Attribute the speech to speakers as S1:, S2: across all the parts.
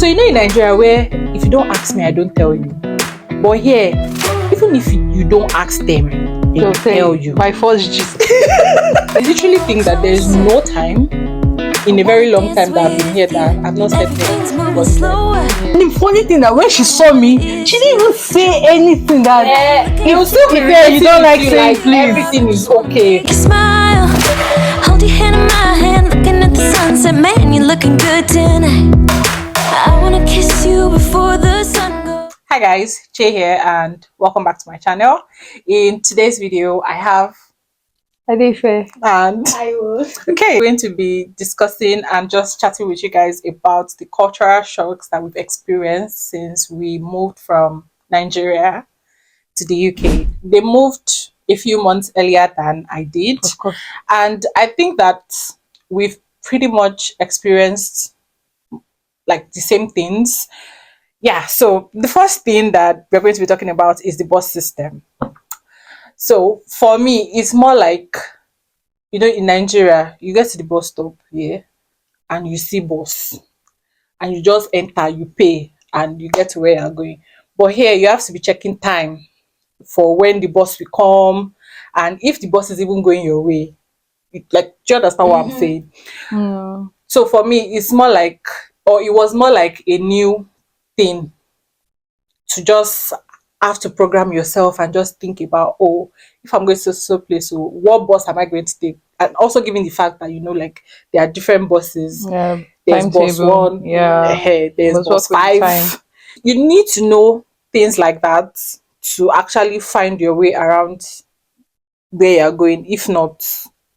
S1: So you know in Nigeria where if you don't ask me, I don't tell you. But here, even if you don't ask them, they'll tell you.
S2: My first gist.
S1: I literally think that there is no time in a very long time that I've been here that I've not said things.
S2: And the funny thing that when she saw me, she didn't even say anything that
S1: it will still be
S2: there. You don't like saying
S1: like
S2: please.
S1: Everything is okay.
S3: Smile, hold your hand in my hand, looking at the sunset. Man, you're looking good tonight. I wanna kiss you before the sun goes.
S1: Hi guys, Che here and welcome back to my channel. In today's video, I have
S2: Adefe
S1: and
S4: I will.
S1: okay, we're going to be discussing and just chatting with you guys about the cultural shocks that we've experienced since we moved from Nigeria to the UK. They moved a few months earlier than I did,
S2: Of course.
S1: and I think that we've pretty much experienced like the same things. Yeah, so the first thing that we're going to be talking about is the bus system. So for me, it's more like, you know, in Nigeria, you get to the bus stop here and you see bus and you just enter, you pay and you get to where you're going. But here you have to be checking time for when the bus will come, and if the bus is even going your way. Like, do you understand what I'm saying? So for me, it's more like, or it was more like a new thing to just have to program yourself and just think about, oh, if I'm going to so place, so what bus am I going to take? And also given the fact that, you know, like there are different buses.
S2: Yeah.
S1: There's bus
S2: Timetable.
S1: one,
S2: Yeah.
S1: there's
S2: Must
S1: bus
S2: work with the time.
S1: 5. You need to know things like that to actually find your way around where you're going. If not,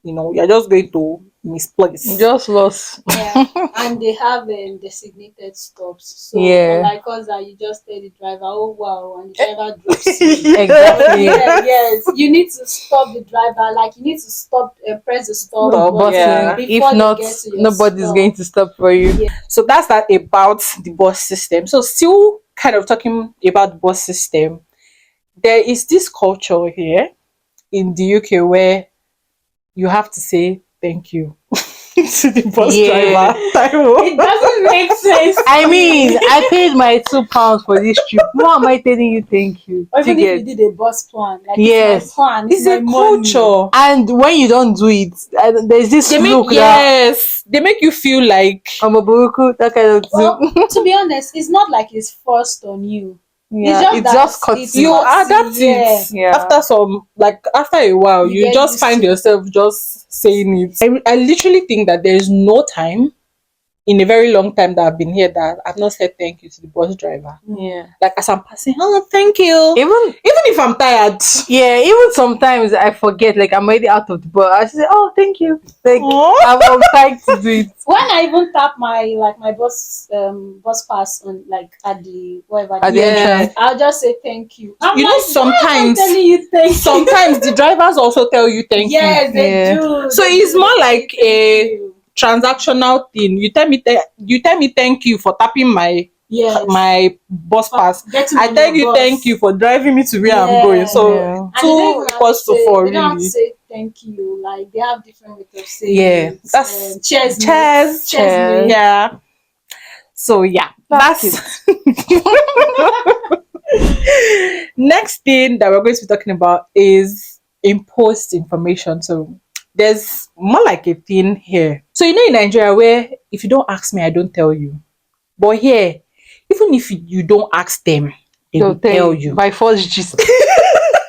S1: you know, you're just going to misplace.
S2: Just lost.
S4: Yeah, and they have designated stops. So
S2: Yeah.
S4: unlike us that you just tell the driver, oh wow, and the driver drops you.
S2: Exactly.
S4: Yes, you need to stop the driver. Like you need to stop, press the stop
S2: No,
S4: button
S2: but
S1: Yeah.
S4: before
S2: if not,
S4: they get to your
S2: nobody's
S4: stop.
S2: going to stop for you.
S4: Yeah.
S1: So that's that about the bus system. So still kind of talking about the bus system, there is this culture here in the UK where you have to say thank you to the bus
S2: Yeah.
S1: driver.
S4: It doesn't make sense.
S2: I mean, I paid my £2 for this trip. Why am I telling you thank you?
S4: Or even
S2: Do you
S4: if you
S2: get?
S4: did a bus plan, like
S2: Yes.
S4: it's my plan,
S1: It's
S4: my
S1: a
S4: money.
S1: culture.
S2: And when you don't do it, there's this
S1: They make
S2: look that
S1: yes, they make you feel like
S2: I'm a buruku, that kind of thing.
S4: Well, to be honest, it's not like it's forced on you.
S2: Yeah,
S4: it's just that
S2: cuts
S4: it's
S1: you
S4: not-
S1: adapt
S4: yeah.
S1: it.
S2: Yeah.
S1: After some, like after a while,
S4: You
S1: you
S4: get
S1: just
S4: used
S1: find
S4: to it.
S1: yourself just saying it. I literally think that there is no time in a very long time that I've been here that I've not said thank you to the bus driver.
S2: Yeah.
S1: Like as I'm passing, oh thank you.
S2: Even
S1: Even if I'm tired.
S2: even sometimes I forget, like I'm already out of the bus. I say, oh, thank you. Like
S1: Aw.
S2: I'm trying to do it.
S4: When I even tap my bus pass on like at the whatever
S2: At the
S1: Yeah.
S2: entrance.
S4: I'll just say thank you. I'm
S1: You know,
S4: like, why am I
S1: sometimes
S4: telling you thank you?
S1: sometimes the drivers also tell you thank you.
S4: Yes, they
S2: Yeah.
S4: do.
S1: So
S4: They
S1: it's
S4: do.
S1: more
S4: They
S1: like
S4: say thank
S1: a
S4: you.
S1: transactional thing. You tell me thank you for tapping my
S4: Yes.
S1: bus pass.
S4: Getting
S1: I
S4: on
S1: tell
S4: your
S1: you
S4: bus.
S1: thank you for driving me to where I'm
S4: Yeah.
S1: going. So
S2: Yeah.
S4: And they
S1: two
S4: don't even have
S1: equals to
S4: say-
S1: 4
S4: They don't have to
S1: really.
S4: say thank you. Like they have different ways of saying
S1: Yeah,
S4: it.
S1: that's
S4: cheers, mate.
S1: cheers.
S4: Cheers, mate.
S1: Yeah. So yeah,
S2: That's
S1: next thing that we're going to be talking about is imposed information. So there's more like a thing here. So you know in Nigeria where if you don't ask me, I don't tell you. But here, even if you don't ask them, they will tell you.
S2: My first gist.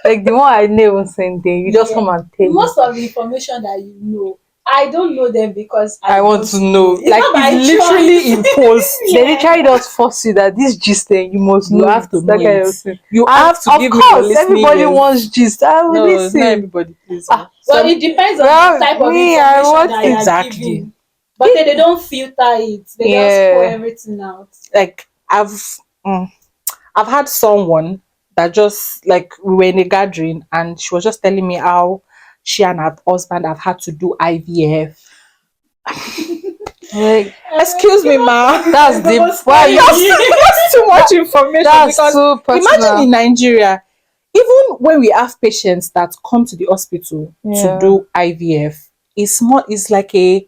S2: Like the one I never sent them. You just
S4: Yeah.
S2: come and tell me.
S4: Most of the information that you know, I don't know them because
S2: I want to know.
S1: Like
S4: not by
S1: it's literally
S4: choice.
S1: imposed.
S4: Yeah.
S2: They literally just force you that this gist thing you must
S1: You
S2: know.
S1: have to
S2: it,
S1: know
S2: that kind
S1: it.
S2: of thing.
S1: You
S2: And
S1: have to
S2: of
S1: give me your
S2: course,
S1: listening
S2: everybody
S1: ears.
S2: wants gist. I will
S1: No,
S2: listen.
S1: not everybody, please.
S2: Ah,
S4: Well, it depends on
S2: well,
S4: the type of
S2: me, I
S4: information
S2: want
S4: that you are
S1: exactly.
S4: giving. But then they don't filter it. They just pour
S2: Yeah.
S4: everything out.
S1: Like I've had someone that just like we were in a gathering and she was just telling me how she and her husband have had to do IVF.
S2: like
S1: Excuse me, ma.
S2: that's
S4: The
S2: the
S4: most
S2: why you
S1: That's too much information.
S2: that's
S1: Because
S2: so personal.
S1: imagine in Nigeria, even when we have patients that come to the hospital
S2: Yeah.
S1: to do IVF, it's like a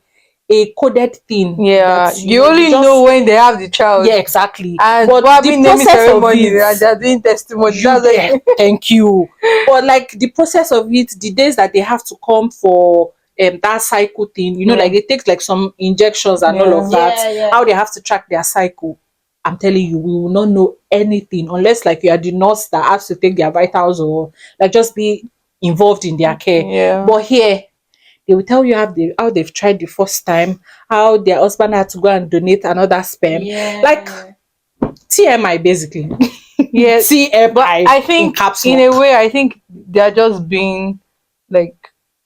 S1: a coded thing.
S2: Yeah,
S1: that,
S2: you
S1: know,
S2: only
S1: just,
S2: know when they have the child.
S1: yeah, exactly.
S2: And
S1: But
S2: probably
S1: the
S2: naming
S1: process of
S2: ceremony and
S1: it,
S2: they're doing testimony.
S1: you
S2: That's
S1: there,
S2: like
S1: thank you. But like the process of it, the days that they have to come for that cycle thing, like
S2: Yeah.
S1: they take like some injections and all of
S2: Yeah.
S1: that.
S4: Yeah, yeah.
S1: How they have to track their cycle. I'm telling you, we will not know anything unless like you are the nurse that has to take their vitals or like just be involved in their care.
S2: Yeah.
S1: But here, they will tell you how they've tried the first time, how their husband had to go and donate another sperm. Like
S4: Yeah.
S1: TMI basically.
S2: Yeah. But
S1: TMI
S2: I
S1: in
S2: think
S1: caps
S2: in a
S1: lock.
S2: way I think they're just being like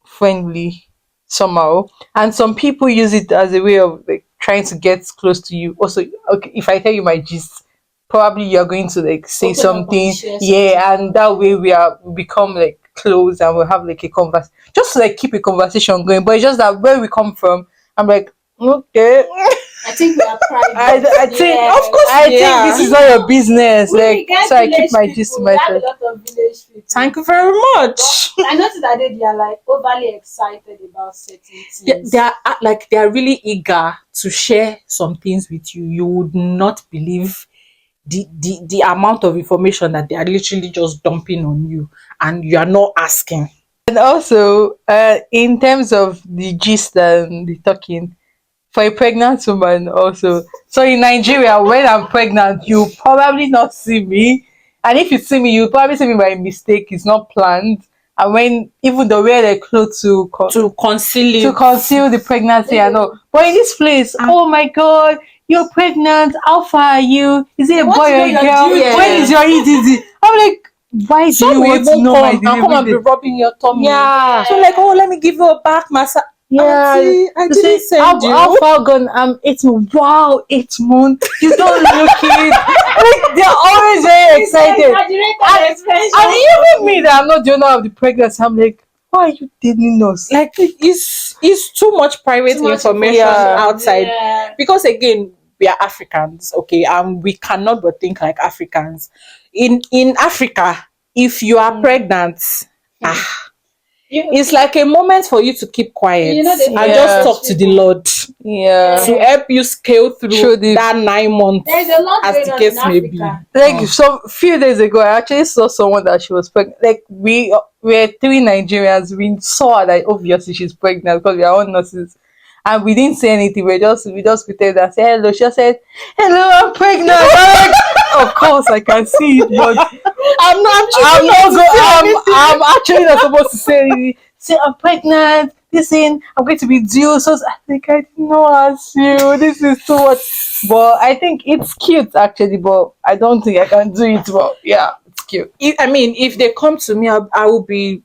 S2: friendly somehow. And some people use it as a way of like trying to get close to you. Also, okay, if I tell you my gist, probably you're going to like say
S4: Open up and
S2: something.
S4: share
S2: Yeah,
S4: something.
S2: and that way we become like close and we'll have like a converse just to like keep a conversation going. But it's just that where we come from, I'm like, okay.
S4: I think we are private.
S2: I think
S4: Yeah.
S1: Of course
S2: I
S1: they
S2: think
S1: are.
S2: this is not your business.
S4: We
S2: Like
S4: get
S2: so I keep
S4: village
S2: my
S4: people.
S2: gist to
S4: We have a
S2: myself.
S4: lot of village people.
S1: Thank you very much.
S4: I noticed that they are like overly excited about certain things.
S1: They are like they are really eager to share some things with you. You would not believe the amount of information that they are literally just dumping on you, and you are not asking.
S2: And also, in terms of the gist and the talking, for a pregnant woman also. So in Nigeria, when I'm pregnant, you probably not see me. And if you see me, you probably see me by mistake. It's not planned. And when even though wear the clothes
S1: To conceal
S2: to
S1: it.
S2: conceal the pregnancy and all. But in this place, oh my god, you're pregnant. How far are you? Is it a
S4: want
S2: boy
S4: to
S2: or
S4: know
S2: a
S4: your
S2: girl?
S4: due
S1: date.
S2: When is your EDD? I'm like, why do
S1: Some
S2: you
S1: will
S2: want to
S1: even
S2: know my
S1: come and come
S2: delivery
S1: and be
S2: date?
S1: rubbing your tummy.
S2: Yeah.
S1: So like, oh, let me give you a back massage.
S2: Yeah,
S1: Auntie, I
S2: to
S1: didn't
S2: say
S1: send
S2: how
S1: you.
S2: far gone? 8 months. Wow, 8 months. You don't look it. Like they're always very excited. And even me that I'm not the owner of the pregnancy, I'm like, why are you telling us?
S1: Like it's too much private
S4: Too much
S1: information
S2: Yeah.
S1: outside.
S4: Yeah.
S1: Because again, we are Africans, okay, and we cannot but think like Africans. In Africa, if you are pregnant, ah,
S4: You,
S1: it's like a moment for you to keep quiet
S4: you know they
S1: and
S4: say
S1: just
S2: Yeah.
S1: talk to the
S4: people-
S1: Lord
S2: Yeah.
S1: to help you scale
S2: Show
S1: through
S2: the
S1: that 9 months,
S4: There's a lot
S1: as
S4: going
S1: the
S4: on in
S1: case may be.
S4: Africa.
S2: like
S1: Mm.
S2: some few days ago, I actually saw someone that she was pregnant. Like we're 3 Nigerians. We saw her that obviously she's pregnant because we are all nurses, and we didn't say anything. We just pretended and said hello. She just said, "Hello, I'm pregnant." I'm like, of course I can see it, but I'm not go. I'm actually not supposed to say anything. Say I'm pregnant. Listen, I'm going to be due. So I think I did not ask you. This is too much. But I think it's cute actually. But I don't think I can do it. But yeah, it's cute.
S1: I mean, if they come to me, I will be.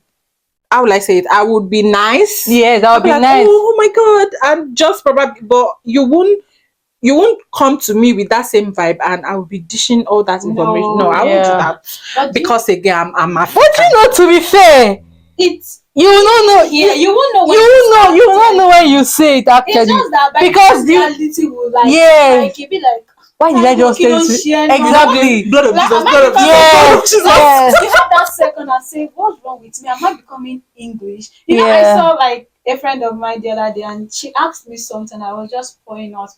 S1: How will I say it? I would be nice.
S2: Yeah, that
S1: I'll
S2: would be
S1: like,
S2: nice.
S1: oh my god, and just probably, but you won't come to me with that same vibe, and I will be dishing all that information. No, I won't do
S2: Yeah.
S1: that
S4: But
S1: because again, I'm
S2: But
S1: African.
S2: you know, to be fair,
S4: it's
S2: you will not know.
S4: yeah, you won't know when
S2: You will know. You will not
S4: start.
S2: know when you say it actually.
S4: It's just that by
S2: because
S4: the
S2: you.
S4: reality will like
S2: Yeah.
S4: like it be like
S2: Why did I just tell you? Exactly.
S1: Blood of
S4: Like,
S1: Jesus,
S4: am I
S1: blood of
S4: becoming-
S1: Jesus, blood
S2: Yeah.
S1: of Jesus.
S2: Yeah.
S4: you have that second and say, what's wrong with me? Am I becoming English? You know, I
S2: Yeah.
S4: saw like a friend of mine the other day and she asked me something. I was just pouring out.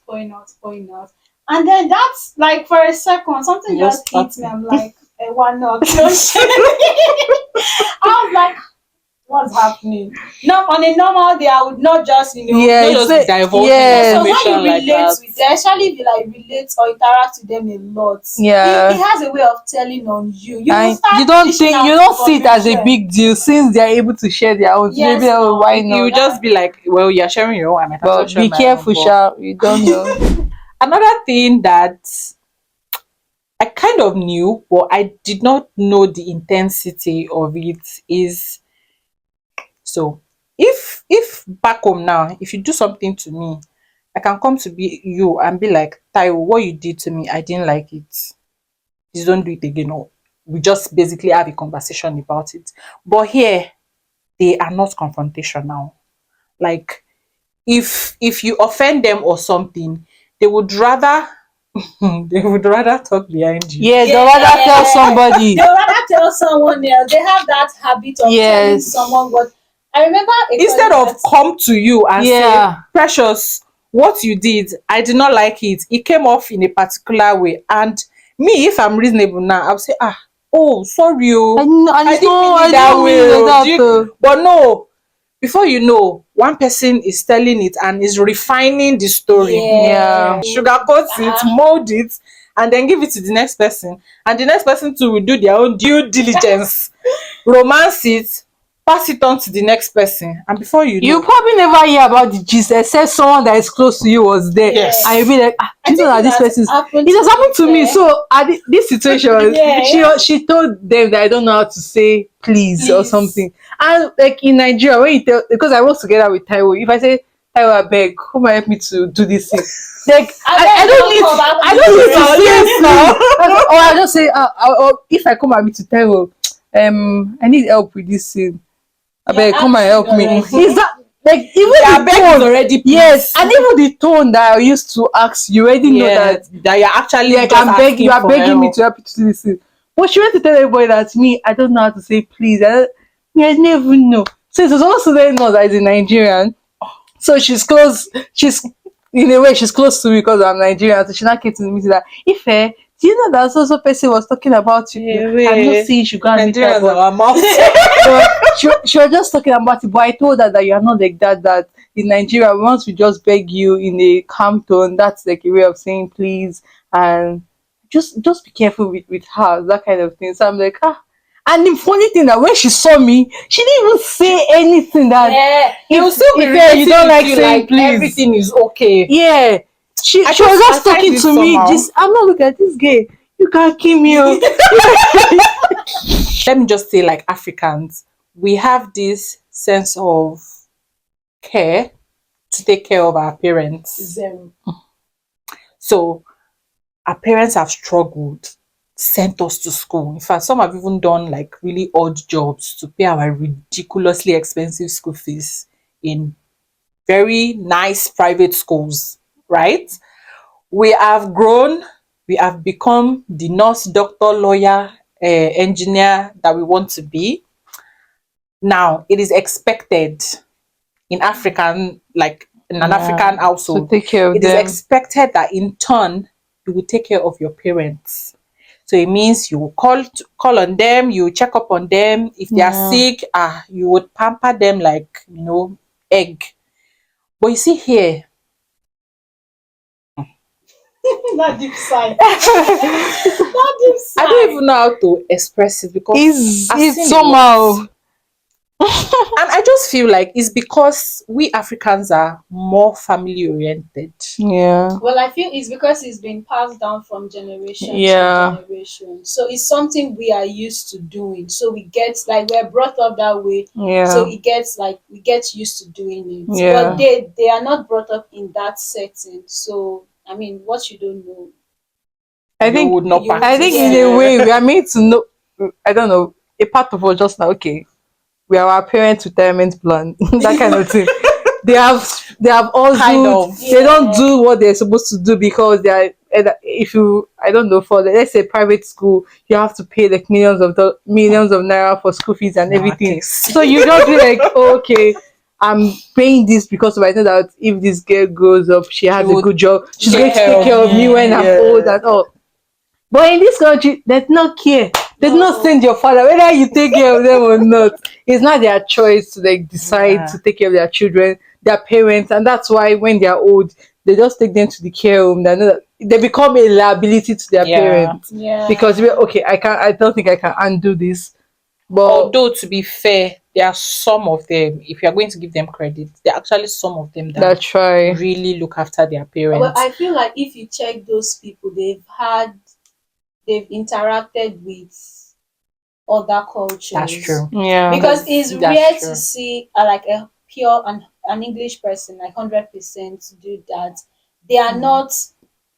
S4: And then that's like for a second, something
S1: Just
S4: just hit me. I'm like, one knock. I was like, what's happening? No, on a normal day, I would not just,
S2: Yeah,
S1: Not just
S2: it's a-
S1: divulging
S2: yeah.
S4: so when
S1: information
S4: you
S1: like
S4: relate
S1: that.
S4: with them, especially if you like relate or interact with them a lot,
S2: Yeah.
S4: it has a way of telling on you. You will
S2: And
S4: start
S2: you don't
S4: dishing
S2: think
S4: out
S2: you don't see it as a
S4: information.
S2: big deal since they are able to share their own.
S4: Yes,
S2: Maybe oh,
S4: no.
S2: why
S1: You
S2: not?
S1: just be like, well, you're sharing your own. I might as well
S2: But
S1: share
S2: be
S1: my
S2: careful,
S1: own. But
S2: Sha. You don't know.
S1: another thing that I kind of knew, but I did not know the intensity of it is so if back home now, if you do something to me, I can come to be you and be like, Taiwo, what you did to me, I didn't like it. Please don't do it again. Or we just basically have a conversation about it. But here, they are not confrontational. Like if you offend them or something, they would rather they would rather talk behind you.
S2: Yeah, they'll rather tell somebody.
S4: They would rather tell someone else. They have that habit of telling
S2: Yes.
S4: someone what. I remember
S1: Instead of come to you and
S2: Yeah.
S1: say, Precious, what you did, I did not like it. It came off in a particular way. And me, if I'm reasonable now, I'll say, ah, oh, sorry,
S2: I
S1: oh,
S2: know, and
S1: I
S2: it's
S1: didn't
S2: no,
S1: mean
S2: I
S1: it that
S2: didn't
S1: way.
S2: mean like
S1: Oh.
S2: that.
S1: But no, before you know, one person is telling it and is refining the story,
S2: Yeah.
S1: sugarcoat it, mold it, and then give it to the next person. And the next person too will do their own due diligence, romance it, pass it on to the next person. And before you
S2: You
S1: know,
S2: probably never hear about the gist except someone that is close to you was there.
S1: yes.
S2: And you'll be like, ah,
S4: I
S2: do you know
S4: think
S2: that
S4: it
S2: this
S4: has
S2: person is
S4: happened
S2: it
S4: to
S2: has happened to me.
S4: me.
S2: So at this situation,
S4: Yeah.
S2: she told them that I don't know how to say please or
S4: Please.
S2: something. And like in Nigeria, when you tell, because I work together with Taiwo, if I say Taiwo, I beg, come and help me to do this thing. Like I don't need to say it now. Or I just say or if I come and meet to Taiwo, I need help with this thing. I
S4: You're
S2: beg, come and help
S4: asking
S2: me.
S4: already.
S2: Is that like even
S1: their
S2: the
S1: beg is
S2: tone?
S1: already
S2: Yes,
S1: pleased.
S2: and even the tone that I used to ask, you already know
S1: Yeah,
S2: that
S1: that you're actually
S2: like
S1: just
S2: you
S1: asking
S2: are
S1: for
S2: begging me
S1: help.
S2: to help you to do this thing. But she went to tell everybody that me, I don't know how to say please. I never know. So it was also then know that is a Nigerian. So she's close. She's in a way she's close to me because I'm Nigerian. So she now came to the meeting that if do you know that so person was talking about you? I'm not saying you should go and meet her,
S1: Nigerians
S2: but
S1: are our mouth.
S2: she was just talking about it. But I told her that you're not like that. That in Nigeria, once we just beg you in a calm tone, that's like a way of saying please, and just be careful with her, that kind of thing. So I'm like, ah. And the funny thing that when she saw me, she didn't even say anything that
S1: Yeah, he will still be
S2: you
S1: relating
S2: don't
S1: with
S2: like
S1: you
S2: saying
S1: like
S2: please.
S1: everything is okay.
S2: Yeah. She was
S1: I
S2: just
S1: find
S2: talking
S1: it
S2: to me.
S1: somehow.
S2: This I'm not looking at this gay. You can't kill me. Oh.
S1: Let me just say, like Africans, we have this sense of care to take care of our parents.
S4: Zero.
S1: So our parents have struggled, sent us to school. In fact, some have even done like really odd jobs to pay our ridiculously expensive school fees in very nice private schools, right? We have grown, we have become the nurse, doctor, lawyer, engineer that we want to be. Now, it is expected in African, like in an
S2: Yeah,
S1: African
S2: to
S1: household,
S2: take care of
S1: it is
S2: them.
S1: expected that in turn you will take care of your parents. So it means you will call on them, you will check up on them. If they are
S2: Yeah.
S1: sick, you would pamper them like egg. But you see here,
S4: Not deep sigh. Not deep
S1: I don't
S4: sigh.
S1: even know how to express it because
S2: Is
S1: I've
S2: it's
S1: seen a lot.
S2: somehow
S1: And I just feel like it's because we Africans are more family oriented.
S2: yeah.
S4: Well, I feel it's because it's been passed down from generation to
S2: Yeah.
S4: generation. So it's something we are used to doing. So we get like we're brought up that way. So
S2: Yeah.
S4: it gets like we get used to doing it. But
S2: Yeah.
S4: they are not brought up in that setting. So I mean, what you don't know,
S2: I
S1: You
S2: think
S1: would not
S4: you
S2: I think
S1: practice.
S2: in
S4: yeah.
S2: a way we are made to know. I don't know, a part of us just now, okay, we are our parents' retirement plan, that kind of thing. They have
S1: Kind
S2: also
S1: of.
S2: they don't do what they're supposed to do because they are if you I don't know for let's say private school you have to pay like millions of naira for school fees and
S1: In our
S2: everything.
S1: case.
S2: So you just be like, oh, okay, I'm paying this because I know that if this girl grows up, she
S1: She
S2: has a
S1: would
S2: good job. She's
S1: take
S2: going to
S1: care
S2: take
S1: of
S2: care of me
S1: me.
S2: when I'm old
S1: Yeah.
S2: and all. But in this country, there's no care. There's no
S4: No.
S2: send your father, whether you take care of them or not. It's not their choice to like decide
S1: Yeah.
S2: to take care of their children, their parents, and that's why when they're old, they just take them to the care home. They become a liability to their
S1: Yeah.
S2: parents because
S4: Yeah.
S2: we're okay. I don't think I can undo this, but
S1: Although to be fair, there are some of them, if you're going to give them credit, there are actually some of them that
S2: that try.
S1: really look after their
S4: But
S1: parents.
S4: I feel like if you check those people, they've interacted with other
S1: That's
S4: cultures.
S1: true.
S2: Yeah,
S4: Because it's
S1: That's
S4: rare to
S1: true.
S4: see like a pure an English person like 100% do that. They are not.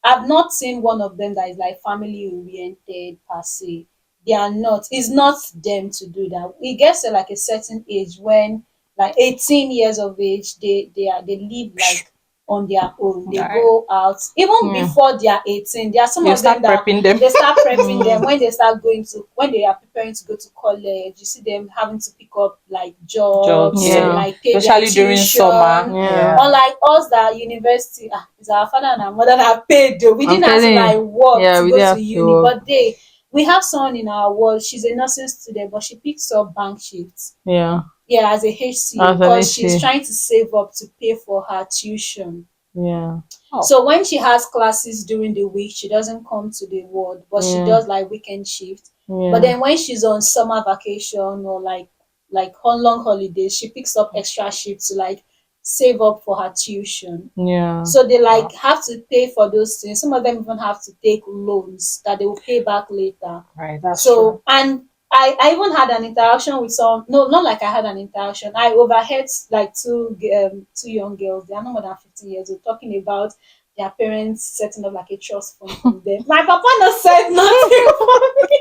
S4: I've not seen one of them that is like family oriented per se. They are not. It's not them to do that. It gets to like a certain age when like 18 years of age they live like on their own. They
S1: Right.
S4: go out even
S2: Yeah.
S4: before they are 18. There are some
S1: You
S4: of them
S1: start
S4: that
S1: prepping them.
S4: they start prepping them when they start going to when they are preparing to go to college. You see them having to pick up like jobs
S1: Jobs,
S4: to
S1: yeah.
S2: Yeah.
S4: like pay their
S1: Especially during summer.
S4: tuition.
S2: Yeah.
S1: Yeah.
S4: Unlike us that university, it's our father and our mother that paid though. We
S2: I'm
S4: didn't have to
S2: telling
S4: like
S2: you.
S4: work
S2: Yeah,
S4: to
S2: we
S4: go
S2: didn't
S4: to
S2: have to
S4: uni,
S2: work.
S4: but we have someone in our world. She's a nursing student, but she picks up bank shifts.
S2: Yeah.
S4: Yeah, as a HCA
S2: As an
S4: because she's
S2: issue.
S4: trying to save up to pay for her tuition.
S2: Yeah.
S1: Oh.
S4: So when she has classes during the week, she doesn't come to the ward, but she
S2: Yeah.
S4: does like weekend shift. But
S2: Yeah.
S4: then when she's on summer vacation or like on long holidays, she picks up extra shifts to like save up for her tuition.
S2: Yeah.
S4: So they
S1: Wow.
S4: like have to pay for those things. Some of them even have to take loans that they will pay back later.
S1: Right, that's true.
S4: So and I even had an interaction with some no not like I had an interaction. I overheard like two young girls, they are no more than 15 years old, talking about their parents setting up like a trust fund from them. My papa not said nothing for me.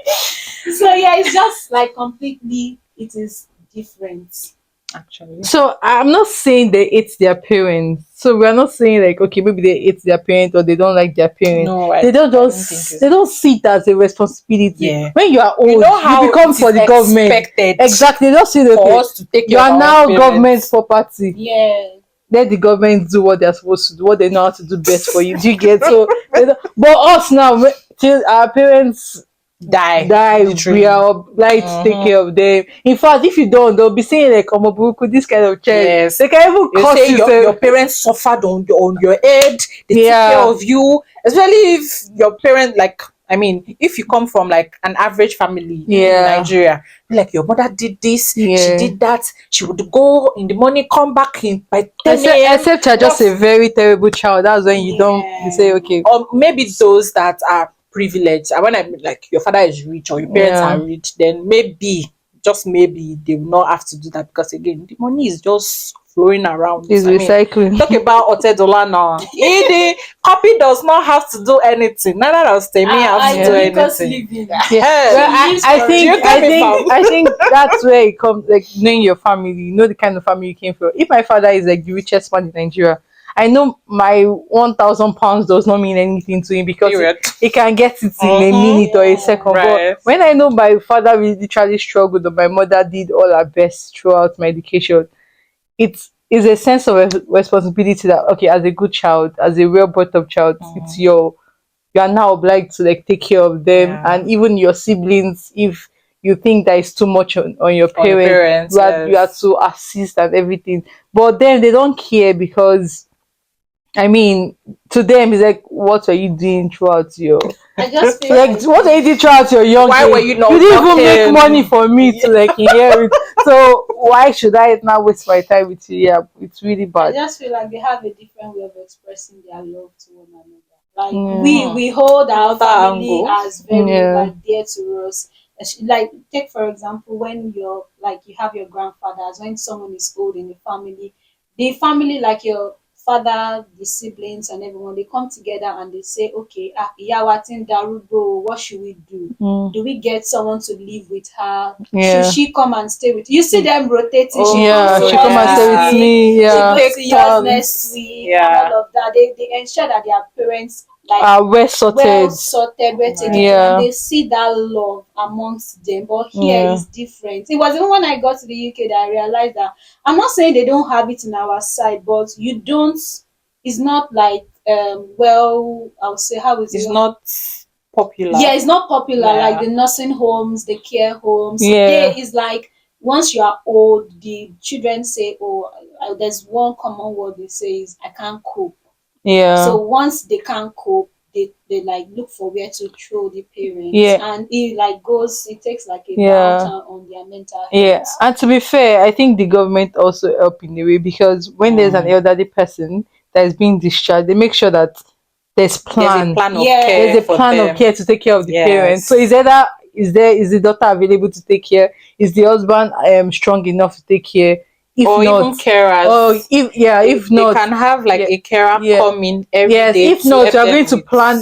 S4: So yeah, it's just like completely it is different.
S1: Actually.
S2: So I'm not saying they hate their parents. So we're not saying like okay, maybe they hate their parents or they don't like their parents.
S1: No,
S2: They don't
S1: I don't think
S2: just
S1: it's
S2: they don't see it as a responsibility.
S1: Yeah.
S2: When you are old,
S1: You know how
S2: become
S1: it
S2: for
S1: is
S2: the government.
S1: expected
S2: Exactly. They don't see that
S1: for
S2: okay,
S1: us to take
S2: you
S1: care of
S2: are
S1: our
S2: now government
S1: parents.
S2: property.
S4: Yeah.
S2: Let the government do what they're supposed to do, what they know how to do best for you. Do you get so? But us now, till our parents die, we
S1: Literally.
S2: are obliged to take care of them. In fact, if you don't, they'll be saying like Omobuku, this kind of child.
S1: Yes.
S2: They can even
S1: You
S2: curse
S1: say
S2: you.
S1: your parents suffered on your head, they took care
S2: Yeah.
S1: of you, especially if your parent like I mean, if you come from like an average family in
S2: Yeah.
S1: Nigeria, like your mother did this, she
S2: Yeah.
S1: did that, she would go in the morning, come back in by 10
S2: Except,
S1: a.m.
S2: except you're just a
S1: Just
S2: very terrible child. That's when you say,
S4: Yeah.
S2: okay,
S1: or maybe those that are privileged. And when I mean like your father is rich or your parents are
S2: yeah,
S1: rich, then maybe, just maybe, they will not have to do that because again, the money is just flowing around.
S2: it's
S1: I mean,
S2: recycling.
S1: talk about Otedola now. The copy does not have to do anything. Neither does Temi have
S4: I
S1: to do
S2: Yeah.
S4: Dominica's
S1: anything.
S4: living.
S2: Yeah.
S1: Hey,
S2: Well,
S4: She lives
S2: I
S4: for
S1: do
S2: think
S1: you
S4: it.
S1: get
S2: I
S1: me,
S2: think
S1: fam?
S2: I think that's where it comes like knowing your family, you know the kind of family you came from. If my father is like the richest man in Nigeria, I know my 1,000 pounds does not mean anything to him because
S1: Period.
S2: he can get it in a
S1: Mm-hmm.
S2: minute or a
S4: Yeah.
S2: second. But
S1: Right.
S2: when I know my father really literally struggled or my mother did all her best throughout my education, it is a sense of responsibility that okay, as a good child, as a well brought up child, it's
S1: Mm-hmm.
S2: your you are now obliged to like take care of them
S1: Yeah.
S2: and even your siblings if you think that is too much on your
S1: On your
S2: parents,
S1: parents,
S2: you are
S1: yes.
S2: to assist and everything. But then they don't care because I mean to them it's like what are you doing throughout your
S4: I just feel
S2: like
S4: like
S2: what are you doing throughout your young
S1: Why were
S2: age?
S1: you
S2: You
S1: not
S2: didn't even make money
S1: working?
S2: for me to like inherit. So why should I now waste my time with you? Yeah, it's really
S4: I
S2: bad.
S4: just feel like they have a different way of expressing their love to one another. Like
S2: Yeah.
S1: Hmm.
S4: we hold our
S1: Another
S4: family
S1: angle.
S4: as very
S2: Yeah.
S4: like dear to us. Like take for example when you're like you have your grandfathers, when someone is old in the family like your father, the siblings and everyone, they come together and they say, okay, yeah, what in Darugo, what should we do?
S2: Mm.
S4: Do we get someone to live with her? Should
S2: Yeah.
S4: she come and stay with you? See them rotating. She comes
S2: Yeah,
S1: Oh
S4: to
S2: she come
S4: us
S2: and
S4: this
S2: stay with
S1: yeah.
S4: week,
S2: me.
S4: she
S2: Yeah.
S4: goes
S1: Take
S4: to yours next
S1: turns.
S4: week, and
S1: Yeah.
S4: all of that. They ensure that their parents like
S2: Well
S4: well
S2: sorted.
S4: sorted, well taken
S1: Right.
S4: care, and
S2: Yeah.
S4: they see that love amongst them. But here
S2: Yeah.
S4: is different. It was even when I got to the UK that I realized that I'm not saying they don't have it in our side, but you don't. It's not like well, I'll say how is
S1: It's
S4: it?
S1: not
S4: Yeah,
S1: popular.
S4: it's not popular like
S1: Yeah.
S4: the nursing homes, the care homes. There
S2: Yeah.
S4: is like once you are old, the children say, "Oh, there's one common word they say is I can't cope."
S2: Yeah.
S4: So once they can't cope, they like look for where to throw the parents,
S2: Yeah.
S4: and it like goes. It takes like a
S2: Yeah.
S4: downturn on their mental
S2: Yeah.
S4: health.
S2: And to be fair, I think the government also help in a way because when there's an
S1: Mm.
S2: elderly person that is being discharged, they make sure that there's
S1: There's a
S2: plan.
S1: plan of
S2: There's
S1: care
S2: a
S4: Yeah,
S1: for
S2: plan of
S1: them.
S2: care to take care of the parents. So
S1: Yes.
S2: is either is the daughter available to take care? Is the husband strong enough to take care? If
S1: Or
S2: not,
S1: even carers.
S2: oh if yeah, if
S1: They
S2: not,
S1: can have like
S2: yeah,
S1: a carer
S2: yeah.
S1: come in every
S2: Yes,
S1: day
S2: if
S1: to
S2: not, you
S1: help
S2: are going
S1: them
S2: to
S1: with.
S2: plan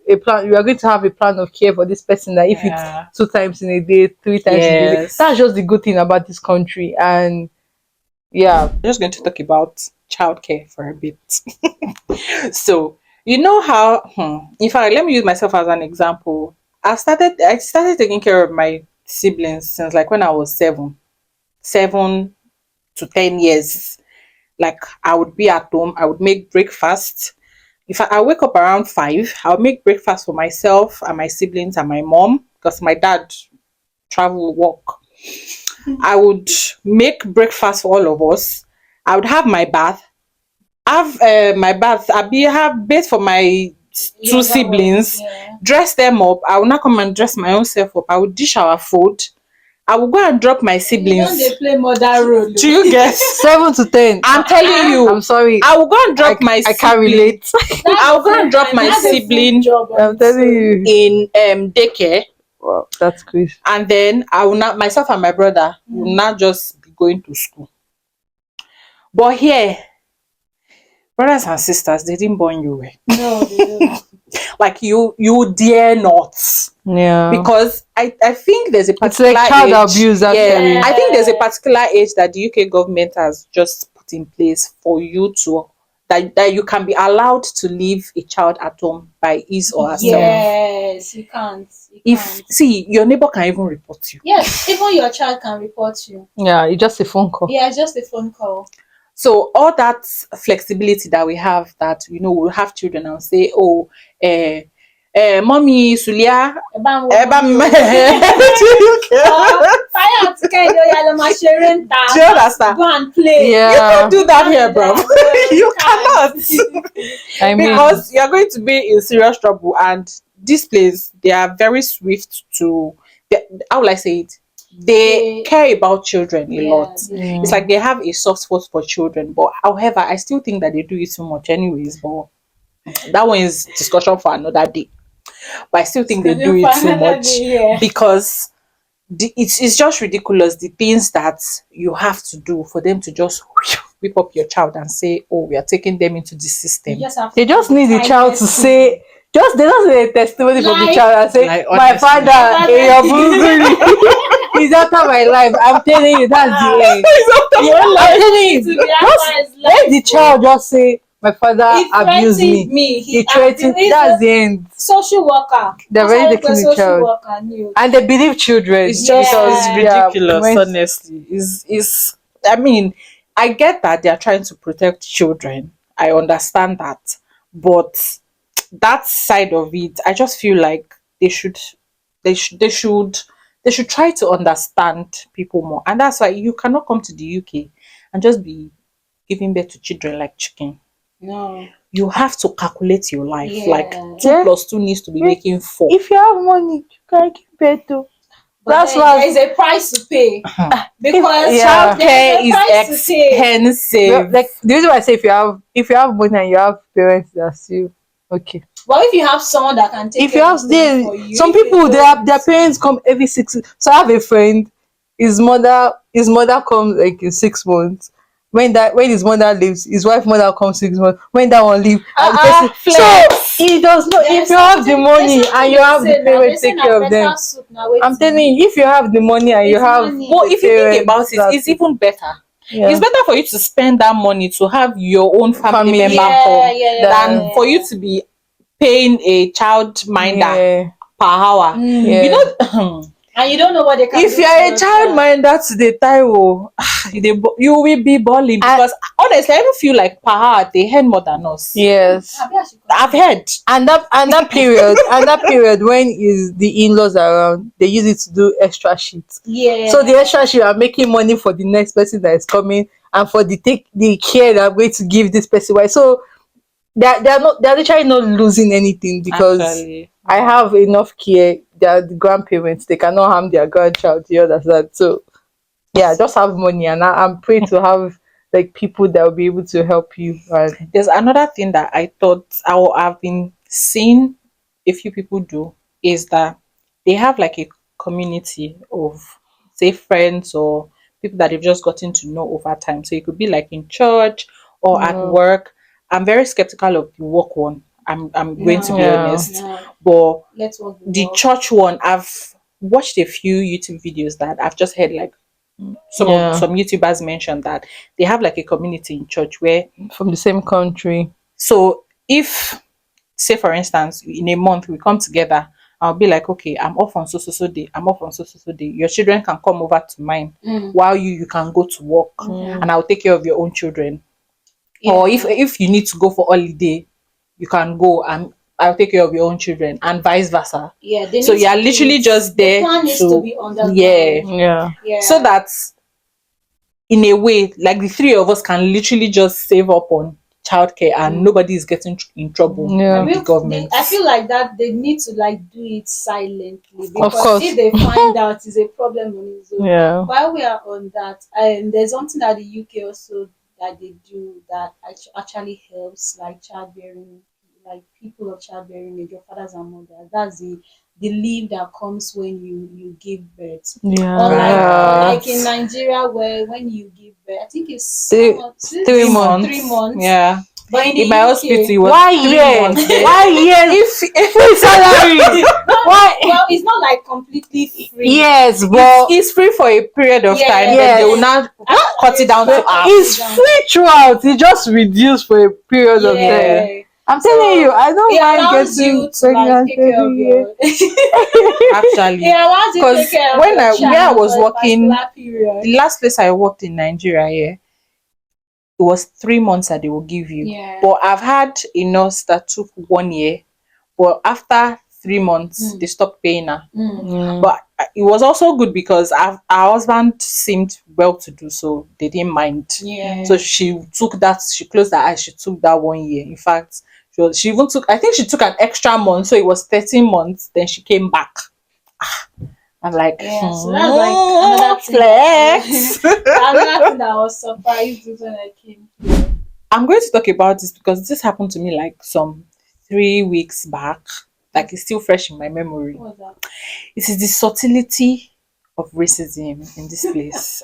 S2: a plan. You are going to have a plan of care for this person. That if it's
S1: Yeah.
S2: 2 times in a day, 3 times in a day,
S1: Yes.
S2: that's just the good thing about this country. And yeah,
S1: I'm just going to talk about childcare for a bit. So you know how, in fact, let me use myself as an example. I started taking care of my siblings since like when I was 7 to 10 years. Like I would be at home, I would make breakfast. If I wake up around 5, I'll make breakfast for myself and my siblings and my mom because my dad travel work. I would make breakfast for all of us. I would have my bath, have my bath, have bed for my two
S4: Younger ones,
S1: siblings,
S4: yeah.
S1: dress them up. I will not come and dress my own self up. I will dish our food. I will go and drop my
S4: You
S1: siblings.
S4: don't dey play mother role.
S1: Do you guess?
S2: 7 to 10.
S1: I'm telling you.
S2: I'm sorry.
S1: I will go and drop my
S2: I can't relate.
S1: I'll go and drop my
S4: That's a full
S1: sibling
S4: job on
S2: I'm
S4: its
S2: telling
S4: own.
S2: you.
S1: in daycare,
S2: Wow, that's crazy.
S1: and then I will not myself and my brother will not just be going to school. But here, brothers and sisters, they didn't born you well.
S4: No, they don't.
S1: Like you dare not.
S2: Yeah.
S1: Because I think there's a
S2: It's
S1: particular
S2: like child
S1: age.
S2: abuse, actually.
S1: Yeah, I think there's a particular age that the UK government has just put in place for you to that you can be allowed to leave a child at home by his or herself.
S4: Yes, you can't. You
S1: If
S4: can't.
S1: see, your neighbor can even report you.
S4: Yes, even your child can report you.
S2: Yeah, it's just a phone call.
S4: Yeah, just a phone call.
S1: So all that flexibility that we have, that we'll have children and say, oh, mommy Sulia,
S4: Fire out Kẹ́hìndé Oya lọ máa ṣeré ń ta.
S1: Do you understand?
S4: Go and play.
S2: Yeah.
S1: You can't do that here, bro. You cannot.
S2: I mean,
S1: Because you're going to be in serious trouble, and this place, they are very swift to, how will I say it, they care about children a lot. It's like they have a soft spot for children, but however, I still think that they do it too much anyways. But that one is discussion for another day. But I still think they do it too much because it's just ridiculous, the things that you have to do for them to just whip up your child and say, oh, we are taking them into the system.
S2: they just need the child to say, they just say a testimony from the child and say,
S1: Like,
S2: my
S1: honestly.
S2: father, he's after my life. I'm telling you, that's the end. I'm telling you, just let the child just say, my father
S4: He
S2: abused
S4: threatened
S2: me.
S4: me.
S2: He threatened. That's the end.
S4: Social worker.
S2: They're
S4: That's
S2: already
S4: how
S2: taking the
S4: social
S2: child.
S4: worker knew.
S2: And they believe children.
S1: It's just
S4: Yeah.
S1: ridiculous, honestly. Is I mean, I get that they are trying to protect children. I understand that. But that side of it, I just feel like they should try to understand people more. And that's why you cannot come to the UK and just be giving birth to children like chicken.
S4: No.
S1: You have to calculate your life.
S4: Yeah.
S1: Like 2
S2: Yeah.
S1: plus 2 needs to be making 4.
S2: If you have money, you can give birth to.
S4: But
S2: That's
S4: then
S2: why
S4: there is a price to pay. Because
S2: Yeah.
S1: Childcare
S4: there's a price
S1: is
S4: to pay.
S1: expensive.
S2: like the reason why I say if you have money and you have parents that still okay.
S4: But if you have someone that can take
S2: If you
S4: care
S2: have
S4: of them for you,
S2: some
S4: if you
S2: people
S4: don't-
S2: their parents come every 6. So I have a friend, his mother comes like in 6 months. When his mother leaves, his wife mother comes 6 months. When that one leave, and the person,
S1: flex.
S2: so he does not. If you have the money and you have the parents take care of them, I'm telling you, if you have the money and you
S4: It's
S2: have,
S4: money.
S1: But if you think
S2: parents
S1: about it,
S2: that-
S1: it's even better.
S2: yeah.
S1: It's better for you to spend that money to have your own family
S2: Family.
S1: member home than for you
S4: to.
S1: to be paying a child minder
S2: Yeah.
S1: per hour.
S2: Yeah.
S1: You know,
S4: And you don't know what they can
S1: if
S4: do
S1: you
S4: to
S1: are a
S4: your
S1: child minder today, Taiwo, you will be balling because honestly, I even feel like per hour they earn more than us.
S2: Yes.
S1: I've heard.
S2: And that period when is the in-laws around, they use it to do extra shit.
S4: Yeah.
S2: So the extra shit are making money for the next person that is coming and for the care that I'm going to give this person. Why? So they're literally not losing anything because
S1: Actually,
S2: I have enough care. They're the grandparents, they cannot harm their grandchild, you understand? So yeah, just have money and I'm praying to have like people that will be able to help you. And
S1: there's another thing that I thought I've been seeing a few people do is that they have like a community of, say, friends or people that they've just gotten to know over time. So it could be like in church or at work. I'm very skeptical of the work one. I'm going to be
S2: Yeah.
S1: honest.
S4: No.
S1: But
S4: Let's work
S1: the church one, I've watched a few YouTube videos that I've just heard like
S2: Yeah.
S1: Some YouTubers mentioned that they have like a community in church where,
S2: From the same country.
S1: so if, say for instance, in a month we come together, I'll be like, okay, I'm off on so day, I'm off on so day. Your children can come over to mine while you can go to work,
S4: Okay.
S1: and I'll take care of your own children. Or
S4: Yeah.
S1: if you need to go for holiday, you can go and I'll take care of your own children, and vice versa.
S4: Yeah, they
S1: So
S4: need
S1: you're
S4: to do
S1: literally
S4: it.
S1: just
S4: The
S1: there
S4: plan needs to
S1: to,
S4: be
S1: yeah.
S4: underground.
S2: Yeah.
S4: Yeah.
S1: So that in a way, like the three of us can literally just save up on childcare and nobody is getting in trouble
S4: I
S2: Yeah.
S1: with the
S4: feel
S1: government.
S4: I feel like that they need to like do it silently,
S2: Of
S4: because
S2: course.
S4: if they find out, it's a problem on its own.
S2: Yeah.
S4: While we are on that, there's something that the UK also that they do that actually helps like childbearing, like people of childbearing age, your fathers and mothers. That's the leave that comes when you give birth.
S2: Yeah.
S4: Unlike in Nigeria, where when you give birth, I think it's how
S2: Three,
S4: much?
S2: three
S1: Three
S2: months.
S1: months.
S4: 3 months.
S1: Yeah.
S4: But in the
S1: In my
S4: UK,
S1: hospital, it was
S2: Why
S1: 3 months.
S2: yes? Why yes?
S1: If
S2: Full salary. Why?
S4: well, it's not like completely free.
S2: Yes, but
S1: it's free for a period of time, then
S2: Yes.
S1: they will now cut it down to half.
S2: it's free throughout. It just reduced for a period of
S4: Yeah.
S2: time. I'm telling you, I don't
S4: It
S2: mind
S4: allows
S2: getting
S4: you to like
S2: pregnant
S4: take care of
S2: every
S4: your.
S2: year.
S1: Actually,
S4: It allows you to
S1: because
S4: take care of
S1: when
S4: your
S1: I
S4: child
S1: where I was
S4: for a
S1: working,
S4: particular period.
S1: the last place I worked in Nigeria, yeah, it was 3 months that they will give you.
S4: Yeah.
S1: But I've had a nurse that took 1 year, but after 3 months they stopped paying her.
S2: Mm.
S1: But it was also good because our husband seemed well to do, so they didn't mind.
S4: Yeah.
S1: So she closed her eyes, she took that 1 year. In fact, she even took, I think she took an extra month, so it was 13 months, then she came back. I'm like,
S4: Yeah, so that's like another thing.
S1: flex.
S4: Another thing that I was surprised with when I came.
S1: I'm going to talk about this because this happened to me like some 3 weeks back. Like it's still fresh in my memory.
S4: What was that?
S1: It is the subtlety of racism in this place.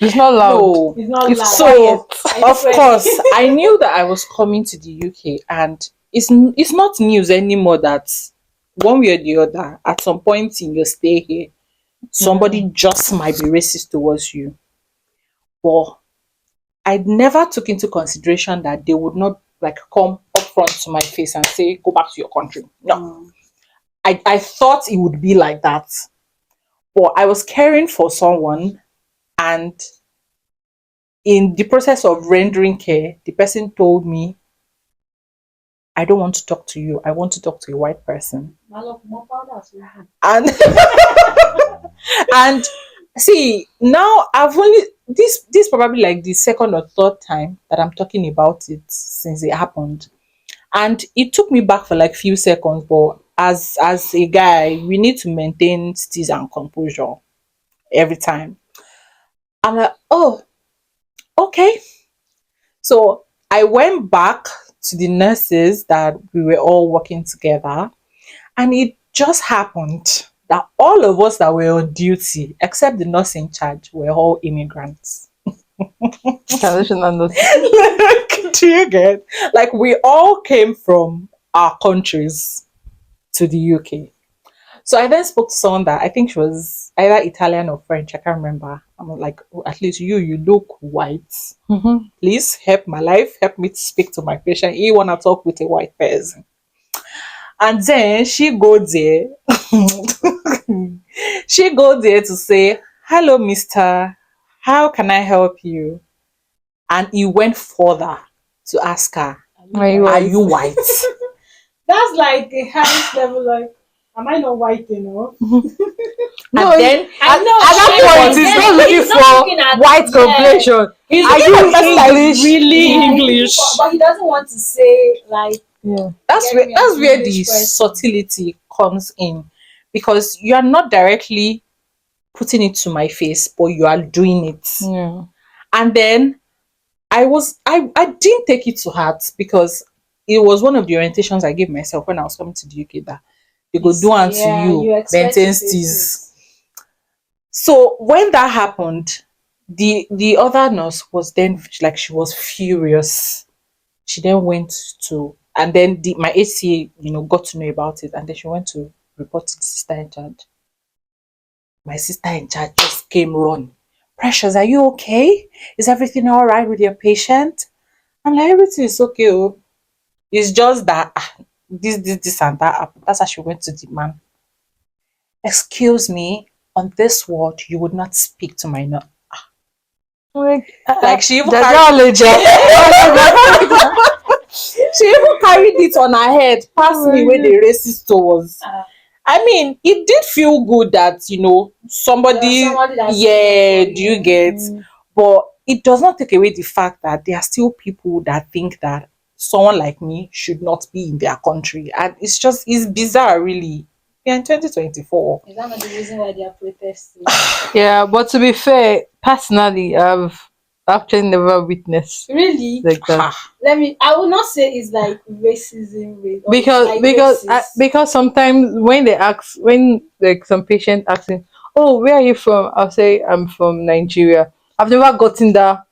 S2: It's not loud.
S1: No,
S4: It's not loud.
S1: so
S4: I
S1: of
S4: swear.
S1: course I knew that I was coming to the UK, and it's not news anymore that one way or the other, at some point in your stay here, somebody just might be racist towards you. But I never took into consideration that they would not like come up front to my face and say, go back to your country. No. I thought it would be like that. But I was caring for someone, and in the process of rendering care, the person told me, I don't want to talk to you. I want to talk to a white person. And and see, now I've only this probably like the second or third time that I'm talking about it since it happened. And it took me back for like few seconds, but as a guy, we need to maintain steeze and composure every time. I'm like, oh, okay. So I went back to the nurses that we were all working together, and it just happened that all of us that were on duty, except the nurse in charge, were all immigrants.
S2: Traditional nurse.
S1: Do you get? Like we all came from our countries to the UK. So I then spoke to someone that I think she was either Italian or French. I can't remember. I'm like, oh, at least you look white. Please help my life. Help me to speak to my patient. He wanna talk with a white person. And then she go there. She go there to say, hello, mister. How can I help you? And he went further to ask her,
S2: Are you
S1: are
S2: white?
S1: you white?
S4: That's like the highest level. Like, am I not white enough?
S2: No,
S1: And then
S4: I know.
S2: at that point, he's not looking for white complexion.
S1: he's
S2: Are
S1: looking
S2: you
S1: at the person that is
S2: English?
S1: really
S4: Yeah,
S1: English.
S4: but he doesn't want to say like.
S2: Yeah.
S1: That's
S4: Get me
S1: that's
S4: an
S1: where
S4: English
S1: the
S4: person.
S1: subtlety comes in, because you are not directly putting it to my face, but you are doing it.
S2: Yeah.
S1: And then I didn't take it to heart, because it was one of the orientations I gave myself when I was coming to the UK, that they go do unto
S4: Yeah,
S1: you,
S4: you expect to
S1: maintain
S4: say
S1: steez. So when that happened, the other nurse was then like, she was furious. She then went to, and then my HCA, got to know about it, and then she went to report to the sister in charge. My sister in charge just came run. Precious, are you okay? Is everything all right with your patient? I'm like, everything is okay. Oh. It's just that this, and that happened. That's how she went to the man. Excuse me, on this word, you would not speak to my no.
S2: Like,
S1: Like she even
S2: Jaja
S1: carried,
S2: Aleja.
S1: she even carried it on her head, past me where the racist was.
S4: Uh,
S1: I mean, it did feel good that somebody,
S4: somebody that's
S1: yeah,
S4: speaking
S1: do
S4: for
S1: you
S4: you.
S1: get? But it does not take away the fact that there are still people that think that someone like me should not be in their country, and it's bizarre, really. We are in 2024.
S4: Is that not the reason why they are protesting?
S2: Yeah, but to be fair, personally, I've actually never witnessed
S4: Really?
S2: like that.
S1: Ha.
S4: I will not say it's like or it's like racist.
S2: Because sometimes when they ask, when like some patient asking, oh, where are you from, I'll say I'm from Nigeria. I've never gotten that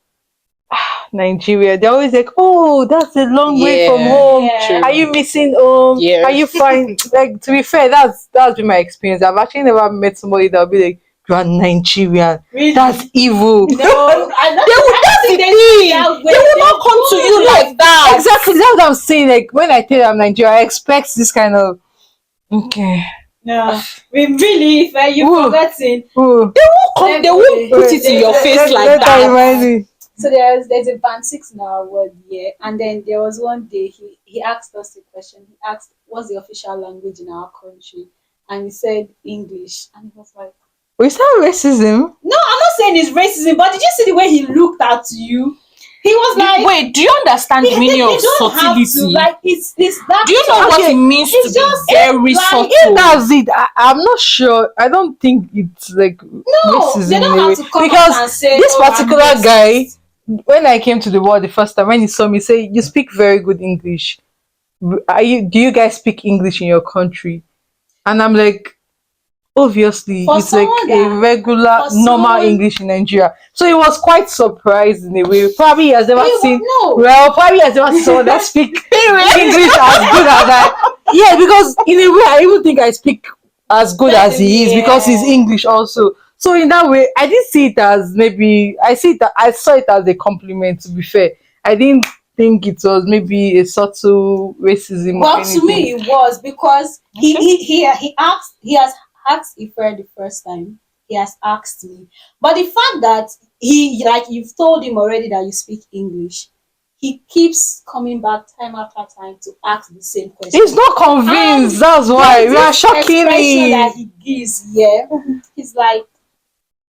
S2: Nigeria. They're always like, oh, that's a long way from
S1: Yeah,
S2: home.
S4: Yeah.
S2: Are
S1: true.
S2: you missing home?
S1: Yeah.
S2: Are you fine? Like, to be fair, that's been my experience. I've actually never met somebody that'll be like, you are Nigerian.
S4: Really?
S2: That's evil.
S4: No, I don't,
S1: They would,
S4: I
S1: that's
S4: don't
S1: the
S4: think
S1: thing.
S4: that way.
S1: They will not come to you like that.
S2: Exactly, that's what I'm saying. Like, when I tell you I'm Nigerian, I expect this kind of, okay.
S4: No, we really, if you've
S2: Ooh.
S4: forgotten.
S2: Ooh.
S1: They won't put it in your face like
S2: Let her remind
S1: that.
S2: me.
S4: So there's a band six in our word here, and then there was one day he asked us a question. He asked, "What's the official language in our country?" And he said English, and he was like,
S2: Is that racism?
S4: "No, I'm not saying it's racism, but did you see the way he looked at you? He was like,
S1: Wait, do you understand the meaning of
S4: don't have to
S1: subtlety?
S4: like it's that.
S1: Do you know what
S2: Okay,
S1: it means
S4: it's
S1: to
S4: just
S1: be very
S4: like,
S1: subtle?
S2: If that's it, I'm not sure. I don't think it's like
S4: No,
S2: racism
S4: they
S2: in
S4: don't
S2: a way.
S4: have to come out
S2: Because
S4: and say,
S2: this
S4: "Oh, I'm
S2: particular guy,
S4: racist."
S2: when I came to the world the first time, when he saw me, say, "You speak very good English. Are you? Do you guys speak English in your country?" And I'm like, obviously,
S4: For
S2: it's like
S4: someone
S2: a
S4: that
S2: regular,
S4: for
S2: normal
S4: someone
S2: English in Nigeria. So he was quite surprised in a way. Probably he has never
S4: he
S2: seen.
S4: no.
S2: Well, probably he has never seen someone that speak English as good as I. Yeah, because in a way, I even think I speak as good as he is because he's
S4: Yeah.
S2: English also. So in that way, I didn't see it as maybe I saw it as a compliment. To be fair, I didn't think it was maybe a subtle racism or
S4: Well, to me,
S2: anything.
S4: it was because he has asked Ife the first time. He has asked me, but the fact that he like you've told him already that you speak English, he keeps coming back time after time to ask the same question.
S2: He's not convinced.
S4: And
S2: That's why
S4: there's
S2: we are
S4: this
S2: shocking
S4: expression that
S2: him.
S4: he gives. Yeah, he's like,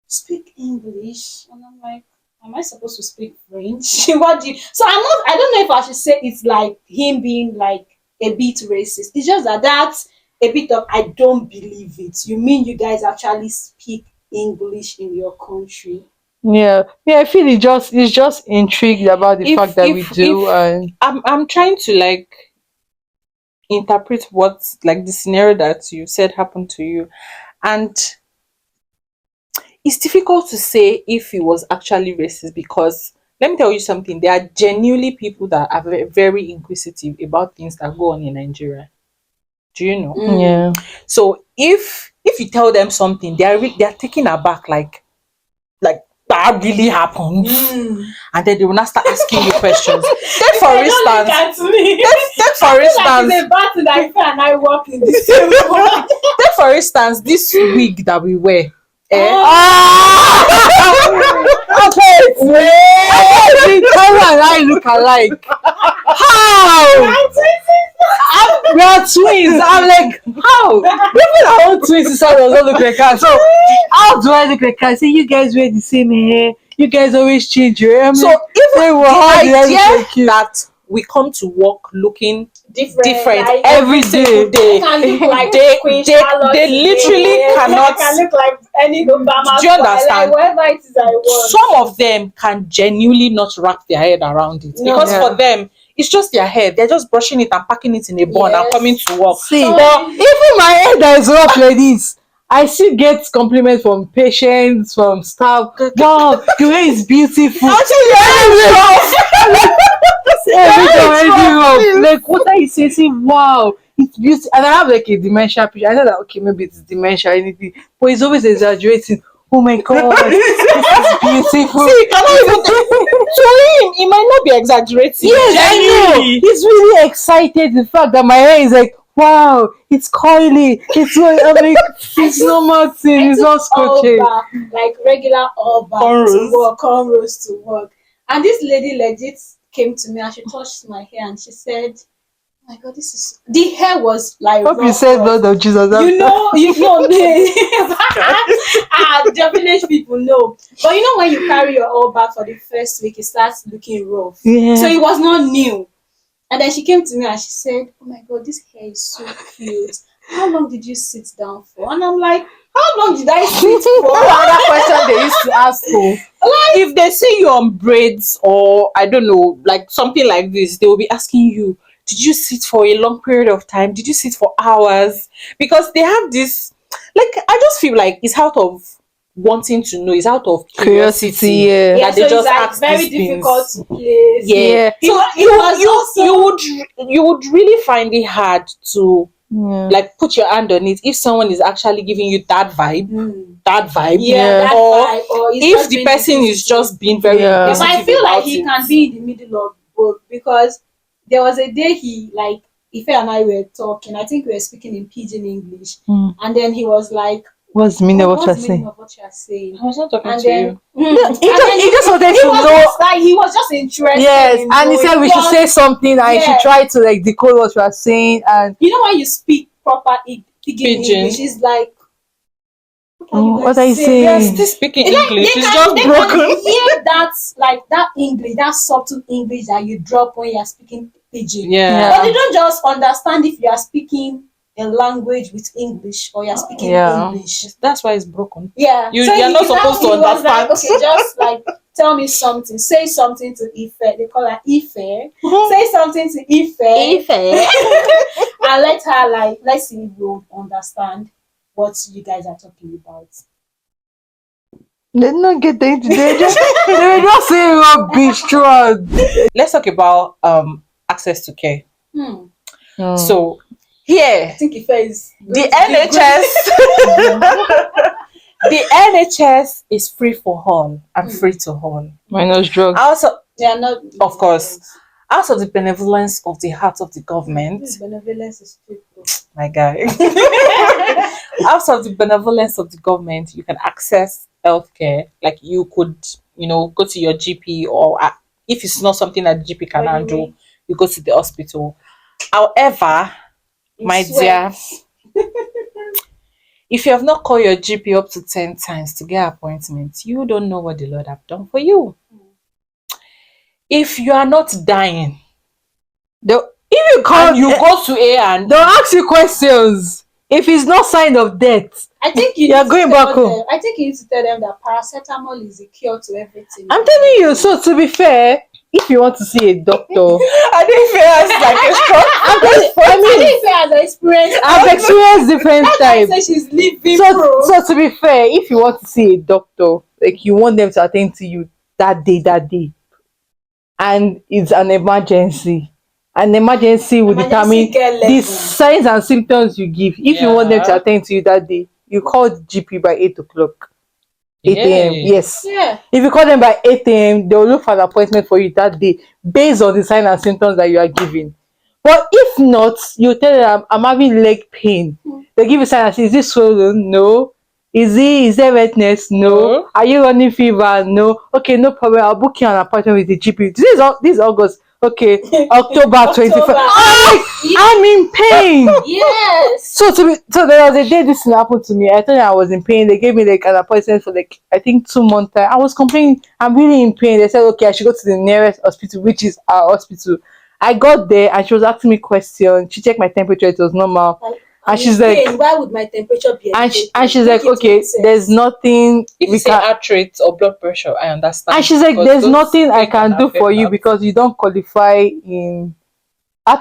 S4: speak English, and I'm like, am I supposed to speak French? What do you? So I'm not. I don't know if I should say it's like him being like a bit racist. It's just that that's a bit of I don't believe it. You mean you guys actually speak English in your country?
S2: Yeah, yeah. I feel he's just intrigued about the fact
S1: If
S2: that we do,
S1: if
S2: and
S1: I'm trying to like interpret what like the scenario that you said happened to you, and it's difficult to say if he was actually racist because let me tell you something. There are genuinely people that are very inquisitive about things that go on in Nigeria. Do you know?
S2: yeah,
S1: So if you tell them something, they are taken aback, like that really happened, and then they will not start asking you questions. Take for
S4: Don't look
S1: instance,
S4: at me.
S1: take for
S4: I feel like
S1: instance,
S4: it's a battle that Ife and I work in the same one.
S1: take for instance this wig that we wear.
S2: okay, Tyler and I look alike. How? We are twins. I'm like, how? Even our own twin sister does not look like her. So how do I look like her? I say you guys wear the same hair. You guys always change your hair. I'm
S1: So
S2: like,
S1: even
S2: hey, well,
S1: the
S2: how did I look
S1: idea
S2: like you?
S1: that we come to work looking different
S4: like,
S1: every
S2: every
S1: single
S2: day.
S1: day,
S4: can look like
S1: they
S4: Queen
S1: they,
S4: Charlotte
S1: they
S4: today.
S1: literally
S4: I
S1: cannot.
S4: can look like any Obama.
S1: Do you understand?
S4: Like whatever it is I want.
S1: Some of them can genuinely not wrap their head around it
S4: No.
S1: because
S2: Yeah.
S1: for them it's just their hair. They're just brushing it and packing it in a bun and
S4: Yes.
S1: coming to work.
S2: See,
S4: So-
S2: but even my hair that is rough like this, I still get compliments from patients, from staff. Wow, your hair is beautiful.
S1: Actually, your hair is rough.
S2: Everything. Like, what are you saying? Say, wow, it's beautiful. And I have like a dementia picture. I know that, okay, maybe it's dementia or anything, but it's always exaggerating. oh my god, this is beautiful.
S1: See, you cannot even to him, he might not be exaggerating.
S2: Yes, I know.
S1: Genuinely.
S2: He's really excited. The fact that my hair is like, wow, it's coily. It's what I'm like, it's normal thing. It's not
S4: all
S2: scotchy.
S4: back, like regular all back
S1: Cornrows.
S4: to work, cornrows to work. And this lady legit came to me and she touched my hair and she said, "Oh my god, this is the hair was like
S2: Hope you
S4: rough,
S2: said
S4: rough."
S2: blood of Jesus.
S4: You know me. The village people know. But you know when you carry your all back for the first week, it starts looking rough.
S2: Yeah.
S4: So it was not new. And then she came to me and she said, "Oh my god, this hair is so cute. How long did you sit down for?" And I'm like, "How long did I sit for?"
S2: Another question they used to ask for.
S1: If they see you on braids or I don't know, like something like this, they will be asking you, did you sit for a long period of time? Did you sit for hours? Because they have this, like, I just feel like it's out of wanting to know, it's out of curiosity.
S2: Yeah.
S4: Yeah,
S1: That they
S4: so
S1: just
S4: it's like
S1: ask
S4: very
S1: these
S4: difficult
S1: things.
S4: to place.
S1: Yeah.
S2: Yeah.
S1: So
S4: it was also-
S1: you would really find it hard to
S2: Yeah.
S1: like put your hand on it if someone is actually giving you that vibe.
S4: Mm.
S1: That vibe.
S4: Yeah, that
S1: Or
S4: vibe, or it's
S1: if
S4: just
S1: the
S4: being
S1: person is
S4: inquisitive.
S1: just being very
S2: Yeah.
S4: Yeah, but I
S1: inquisitive
S4: feel like
S1: about
S4: he
S1: it.
S4: can be in the middle of both because there was a day he like Ife and I were talking. I think we were speaking in pidgin English, and then he was like,
S2: What's the meaning of what
S4: "What's
S2: you're
S4: the meaning
S2: saying?
S4: of what you're saying?"
S1: I was not talking
S4: And
S1: to
S4: then
S1: you.
S2: He just wanted
S4: he
S2: to
S4: was
S2: know.
S4: just like he was just interested.
S2: Yes,
S4: in
S2: and he
S4: knowing.
S2: said we should
S4: Plus,
S2: say something and I should
S4: yeah.
S2: try to like decode what you are saying. And
S4: You know when you speak proper pidgin
S1: Pidgin.
S4: English, it's like what are you
S2: what
S4: guys
S2: are you
S4: saying?
S1: We are
S2: saying?
S1: still speaking
S4: It's like
S1: English.
S4: they
S1: It's
S4: can,
S1: just
S4: they
S1: broken.
S4: can hear that like that English, that subtle English that you drop when you are speaking pidgin.
S1: Yeah.
S4: But they don't just understand if you are speaking a language with English or you are speaking
S2: Yeah.
S4: English.
S1: That's why it's broken.
S4: Yeah.
S1: You- you're not supposed to
S4: he was like,
S1: understand.
S4: okay, just like tell me something. Say something to Ife. They call her Ife. Say something to Ife. And let her like let's see if we'll understand what you guys are talking about.
S2: They did not get into they were just saying rubbish throughout.
S1: Let's talk about access to care.
S4: Hmm.
S1: So
S4: I
S1: here
S4: think Ife is
S1: the
S4: going to be
S1: NHS the NHS is free for all and free to all.
S2: Minus drugs.
S1: Also,
S4: They are not.
S1: of course, out of the benevolence of the heart of the government,
S4: This benevolence is true.
S1: my guy. Out of the benevolence of the government, you can access healthcare. Like you could, go to your GP, or if it's not something that the GP can
S4: What do you
S1: handle,
S4: mean?
S1: you go to the hospital. However, my dear, if you have not called your GP up to 10 times to get appointments, you don't know what the Lord have done for you. If you are not dying,
S2: If you call
S1: and you go to A and
S2: they'll ask you questions. If it's not sign of death,
S4: I think you
S2: You're
S4: need to
S2: going
S4: tell
S2: back home.
S4: them- I think you need to tell them that paracetamol is a cure to everything.
S2: I'm telling you. So to be fair, if you want to see a doctor,
S1: I didn't feel as like a strong.
S4: I think Ife has experienced.
S2: I've experienced different
S4: That's why I
S2: types.
S4: say she's living
S2: So,
S4: proof.
S2: so to be fair, if you want to see a doctor, like you want them to attend to you that day, and it's an emergency. An emergency will
S4: Emergency
S2: determine
S4: care
S2: the
S4: level.
S2: signs and symptoms you give. If you want them to
S1: Yeah.
S2: attend to you that day, you call the GP by 8 o'clock. 8 a.m.
S1: Yay.
S2: Yes.
S4: Yeah.
S2: If you call them by 8 a.m., they'll look for an appointment for you that day based on the signs and symptoms that you are giving. But if not, you tell them, I'm having leg pain. They give you sign and say, is this swollen? No. Is there redness? No.
S1: No.
S2: Are you running fever? No. Okay, no problem. I'll book you an appointment with the GP. This is August. Okay, October 25th. I'm like, I'm in pain.
S4: Yes.
S2: So there was a day this thing happened to me. I told them I was in pain. They gave me like an appointment for like I think 2 months time. I was complaining, I'm really in pain. They said, okay, I should go to the nearest hospital, which is our hospital. I got there and she was asking me questions. She checked my temperature, it was normal. And she's like,
S4: pain. Why would my temperature be elevated?
S2: and she's like,
S4: Make it
S2: okay,
S4: make sense.
S2: there's nothing
S1: If you
S2: we
S1: say
S2: can.
S1: heart rate or blood pressure, I understand.
S2: And she's like,
S1: Because
S2: there's
S1: those
S2: nothing I
S1: things
S2: can do
S1: affect
S2: for you
S1: that.
S2: because you don't qualify in.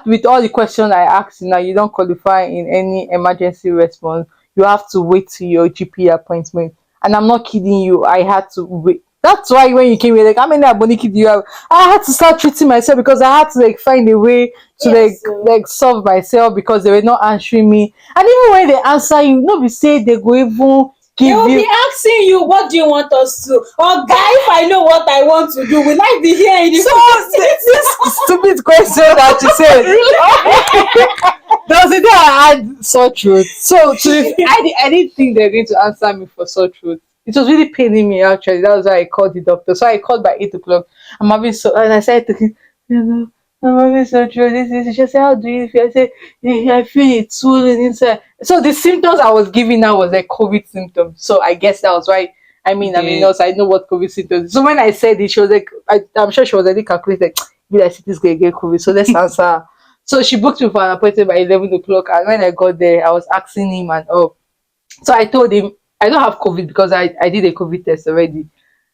S2: With all the questions I asked you now, you don't qualify in any emergency response. You have to wait till your GP appointment. And I'm not kidding you. I had to wait. That's why when you came here, like, how many aboniki do you have? I had to start treating myself because I had to like find a way to
S4: Yes, so-
S2: like solve myself because they were not answering me. And even when they answer you, nobody say they go even
S4: They
S2: give
S4: will
S2: you.
S4: be asking you, what do you want us to? Or guy, if I know what I want to do, will I be here in the
S2: So this stupid question that you said. There was a day I had sore throat. So I didn't think they were going to answer me for sore throat. It was really paining me actually. That was why I called the doctor. So I called by 8 o'clock. I'm having so, and I said to him, you know, I'm having sore throat. This. She said, how do you feel? I said, "Yeah, I feel it swollen inside." So the symptoms I was giving now was like COVID symptoms. So I guess that was why. I mean,
S1: The
S2: also I know what COVID symptoms. So when I said it, she was like, I'm sure she was already calculated. Be like, this guy get COVID. So let's answer her. So she booked me for an appointment by 11 o'clock. And when I got there, I was asking him and oh, so I told him I don't have COVID because I did a COVID test already.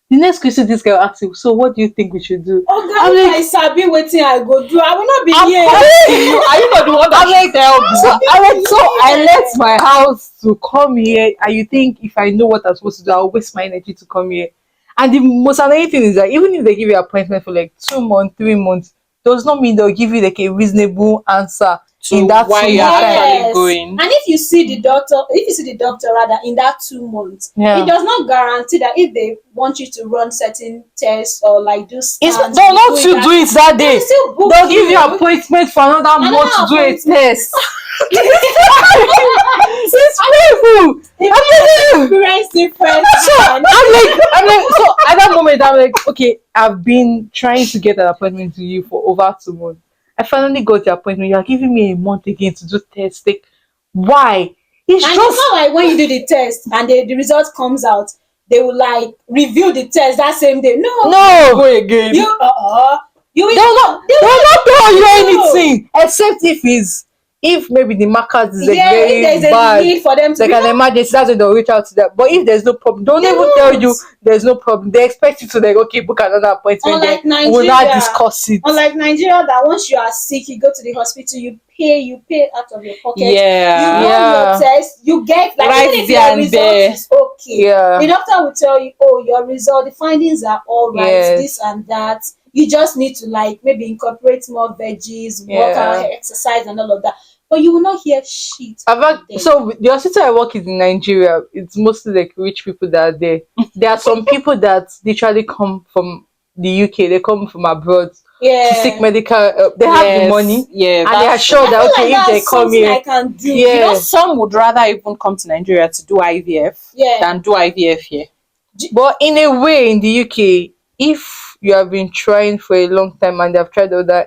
S2: The next question this guy asked him, so what do you think we should do?
S4: Oga,
S2: I'm
S4: if
S2: like,
S4: I sabi wetin I go do, I will not be
S2: I'm
S4: here.
S2: asking you, are you not the one that
S1: I'm like,
S2: tell me? So I
S4: Yeah.
S2: left my house to come here, and you think if I know what I'm supposed to do, I'll waste my energy to come here. And the most annoying thing is that even if they give you an appointment for like 2 months, 3 months, does not mean they'll give you like a reasonable answer in
S1: to
S2: that
S1: why
S2: 2
S1: you're
S2: months time.
S1: actually
S4: Yes.
S1: going.
S4: And if you see the doctor, rather in that 2 months,
S2: Yeah.
S4: it does not guarantee that if they want you to run certain tests or like do
S2: It's
S4: scans,
S2: they'll not
S4: do
S2: to
S4: that,
S2: do it that
S4: they
S2: day.
S4: will still book
S2: They'll give you appointment for another month to do a
S4: appointment.
S2: test. It's painful. I'm telling you.
S4: Experience different.
S2: So I'm like, so at that moment, I'm like, okay, I've been trying to get an appointment to you for over 2 months. I finally got the appointment. You're giving me a month again to do test. Like, why? It's
S4: And
S2: just
S4: it's not like when you do the test and the result comes out, they will like review the test that same day. No,
S2: no.
S1: again.
S4: you you will
S2: They'll not tell you
S4: know.
S2: anything except if maybe the markers is like
S4: Yeah, if
S2: very
S4: there's a
S2: bad.
S4: need for them to
S2: Like an emergency, that's when they'll reach out to that. But if there's no problem, don't
S4: They
S2: even tell
S4: won't.
S2: you there's no problem. They expect you to like, okay, book another appointment.
S4: Unlike
S2: Then we'll not
S4: Nigeria,
S2: discuss it.
S4: unlike Nigeria, that once you are sick, you go to the hospital, you pay out of your pocket.
S1: Yeah.
S4: You run
S2: Yeah.
S4: your test, you get like
S1: Right
S4: even if
S1: there
S4: your
S1: and
S4: result
S1: there.
S4: is okay,
S2: Yeah.
S4: the doctor will tell you, oh, your result, the findings are all right,
S2: Yes.
S4: this and that. You just need to like maybe incorporate more veggies, work out,
S2: Yeah.
S4: exercise, and all of that. But you will not hear shit. from them.
S2: So the hospital I work is in Nigeria. It's mostly like rich people that are there. There are some people that literally come from the UK. They come from abroad to seek
S4: Yeah.
S2: medical. They have the money,
S1: Yeah,
S2: and they are
S1: that's
S2: sure
S1: true.
S2: that
S4: I feel
S2: okay,
S4: like
S2: if they
S4: that's
S2: come
S4: something
S2: here,
S4: I can do.
S2: yeah.
S1: You know, some would rather even come to Nigeria to do IVF
S4: Yeah.
S1: than do IVF here.
S2: But in a way, in the UK, if you have been trying for a long time and they've tried other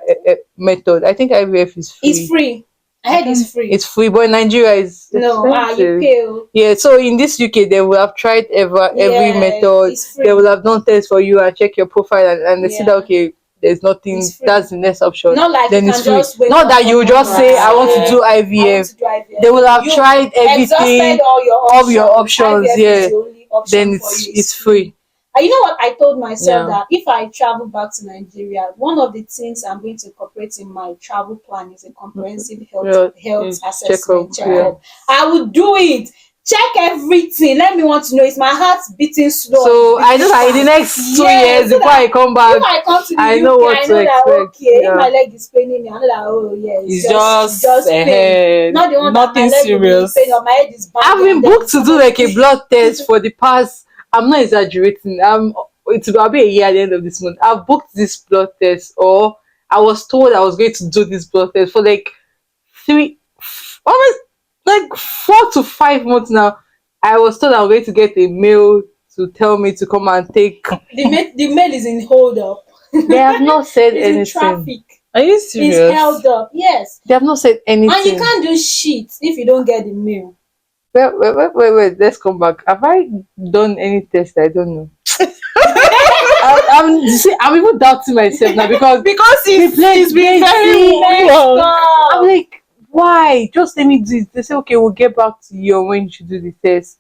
S2: method, I think IVF is free.
S4: It's free. I heard it's free.
S2: It's free, but in Nigeria is
S4: No, you
S2: expensive.
S4: pay. Oh.
S2: Yeah, so in this UK, they will have tried every
S4: Yeah,
S2: method.
S4: it's free.
S2: They will have done tests for you and check your profile, and they see that
S4: Yeah.
S2: okay, there's nothing.
S4: It's free.
S2: That's the next option.
S4: Not like
S2: Then
S4: you
S2: it's
S4: can
S2: free.
S4: just wake
S2: Not
S4: up
S2: that you
S4: one
S2: just
S4: morning
S2: say,
S4: and
S2: "I want to
S4: say,
S2: do
S4: I want
S2: IVF."
S4: to do IVF.
S2: They will have
S4: You
S2: tried everything,
S4: exhausted all your
S2: options.
S4: IVF
S2: Yeah,
S4: is the only option
S2: then
S4: for you.
S2: it's free.
S4: And you know what? I told myself
S2: Yeah.
S4: that if I travel back to Nigeria, one of the things I'm going to incorporate in my travel plan is a comprehensive health assessment checkup. I will do it. Check everything. Let me want to know, is my heart beating slow?
S2: So I know that in the next 2 years
S4: so
S2: before I come back,
S4: if I come to the
S2: I
S4: UK,
S2: know what
S4: I
S2: to
S4: know that
S2: expect.
S4: okay,
S2: Yeah.
S4: if my leg is paining me, I know that oh yeah,
S1: It's just
S4: pain.
S1: ahead.
S4: Not the one
S1: Nothing
S4: that my leg will be
S1: serious.
S4: pain or my head is bad.
S2: I've been booked to do like a blood test for the past. I'm not exaggerating. I'll be a year at the end of this month. I've booked this blood test, or I was told I was going to do this blood test for like almost like 4 to 5 months now. I was told I was going to get a mail to tell me to come and take.
S4: The mail is in hold up.
S2: They have not said
S4: It's in
S2: anything.
S4: traffic.
S1: Are you
S4: It's
S1: serious?
S4: held up. Yes.
S2: They have not said anything.
S4: And you can't do shit if you don't get the mail.
S2: Wait. Let's come back. Have I done any test? I don't know. I'm even doubting myself now because
S1: It's been very long.
S2: I'm like, why? Just let me do it. They say, okay, we'll get back to you when you should do the test.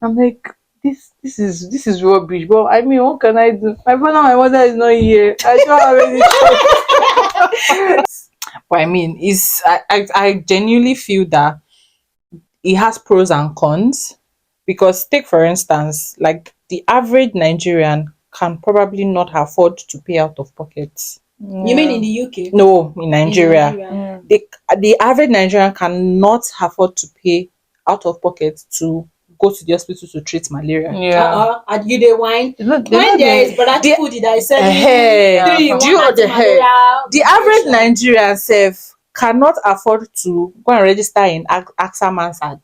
S2: I'm like, this is rubbish. But I mean, what can I do? My brother, my mother is not here. I don't have any choice.
S1: But I mean, I genuinely feel that it has pros and cons, because take for instance, like the average Nigerian can probably not afford to pay out of pocket.
S4: You mean in the UK?
S1: No, in
S4: In
S1: Nigeria.
S2: Mm.
S1: The average Nigerian cannot afford to pay out of pocket to go to the hospital to treat malaria.
S2: Yeah.
S4: And you dey wine.
S2: They
S4: When
S2: know
S4: there is
S2: they,
S4: brother
S1: The-
S4: Chukudi that is selling
S1: Do
S4: 3 in 1
S1: you know
S4: anti-malaria
S1: the average
S4: medication.
S1: Nigerian self cannot afford to go and register in AXA Mansard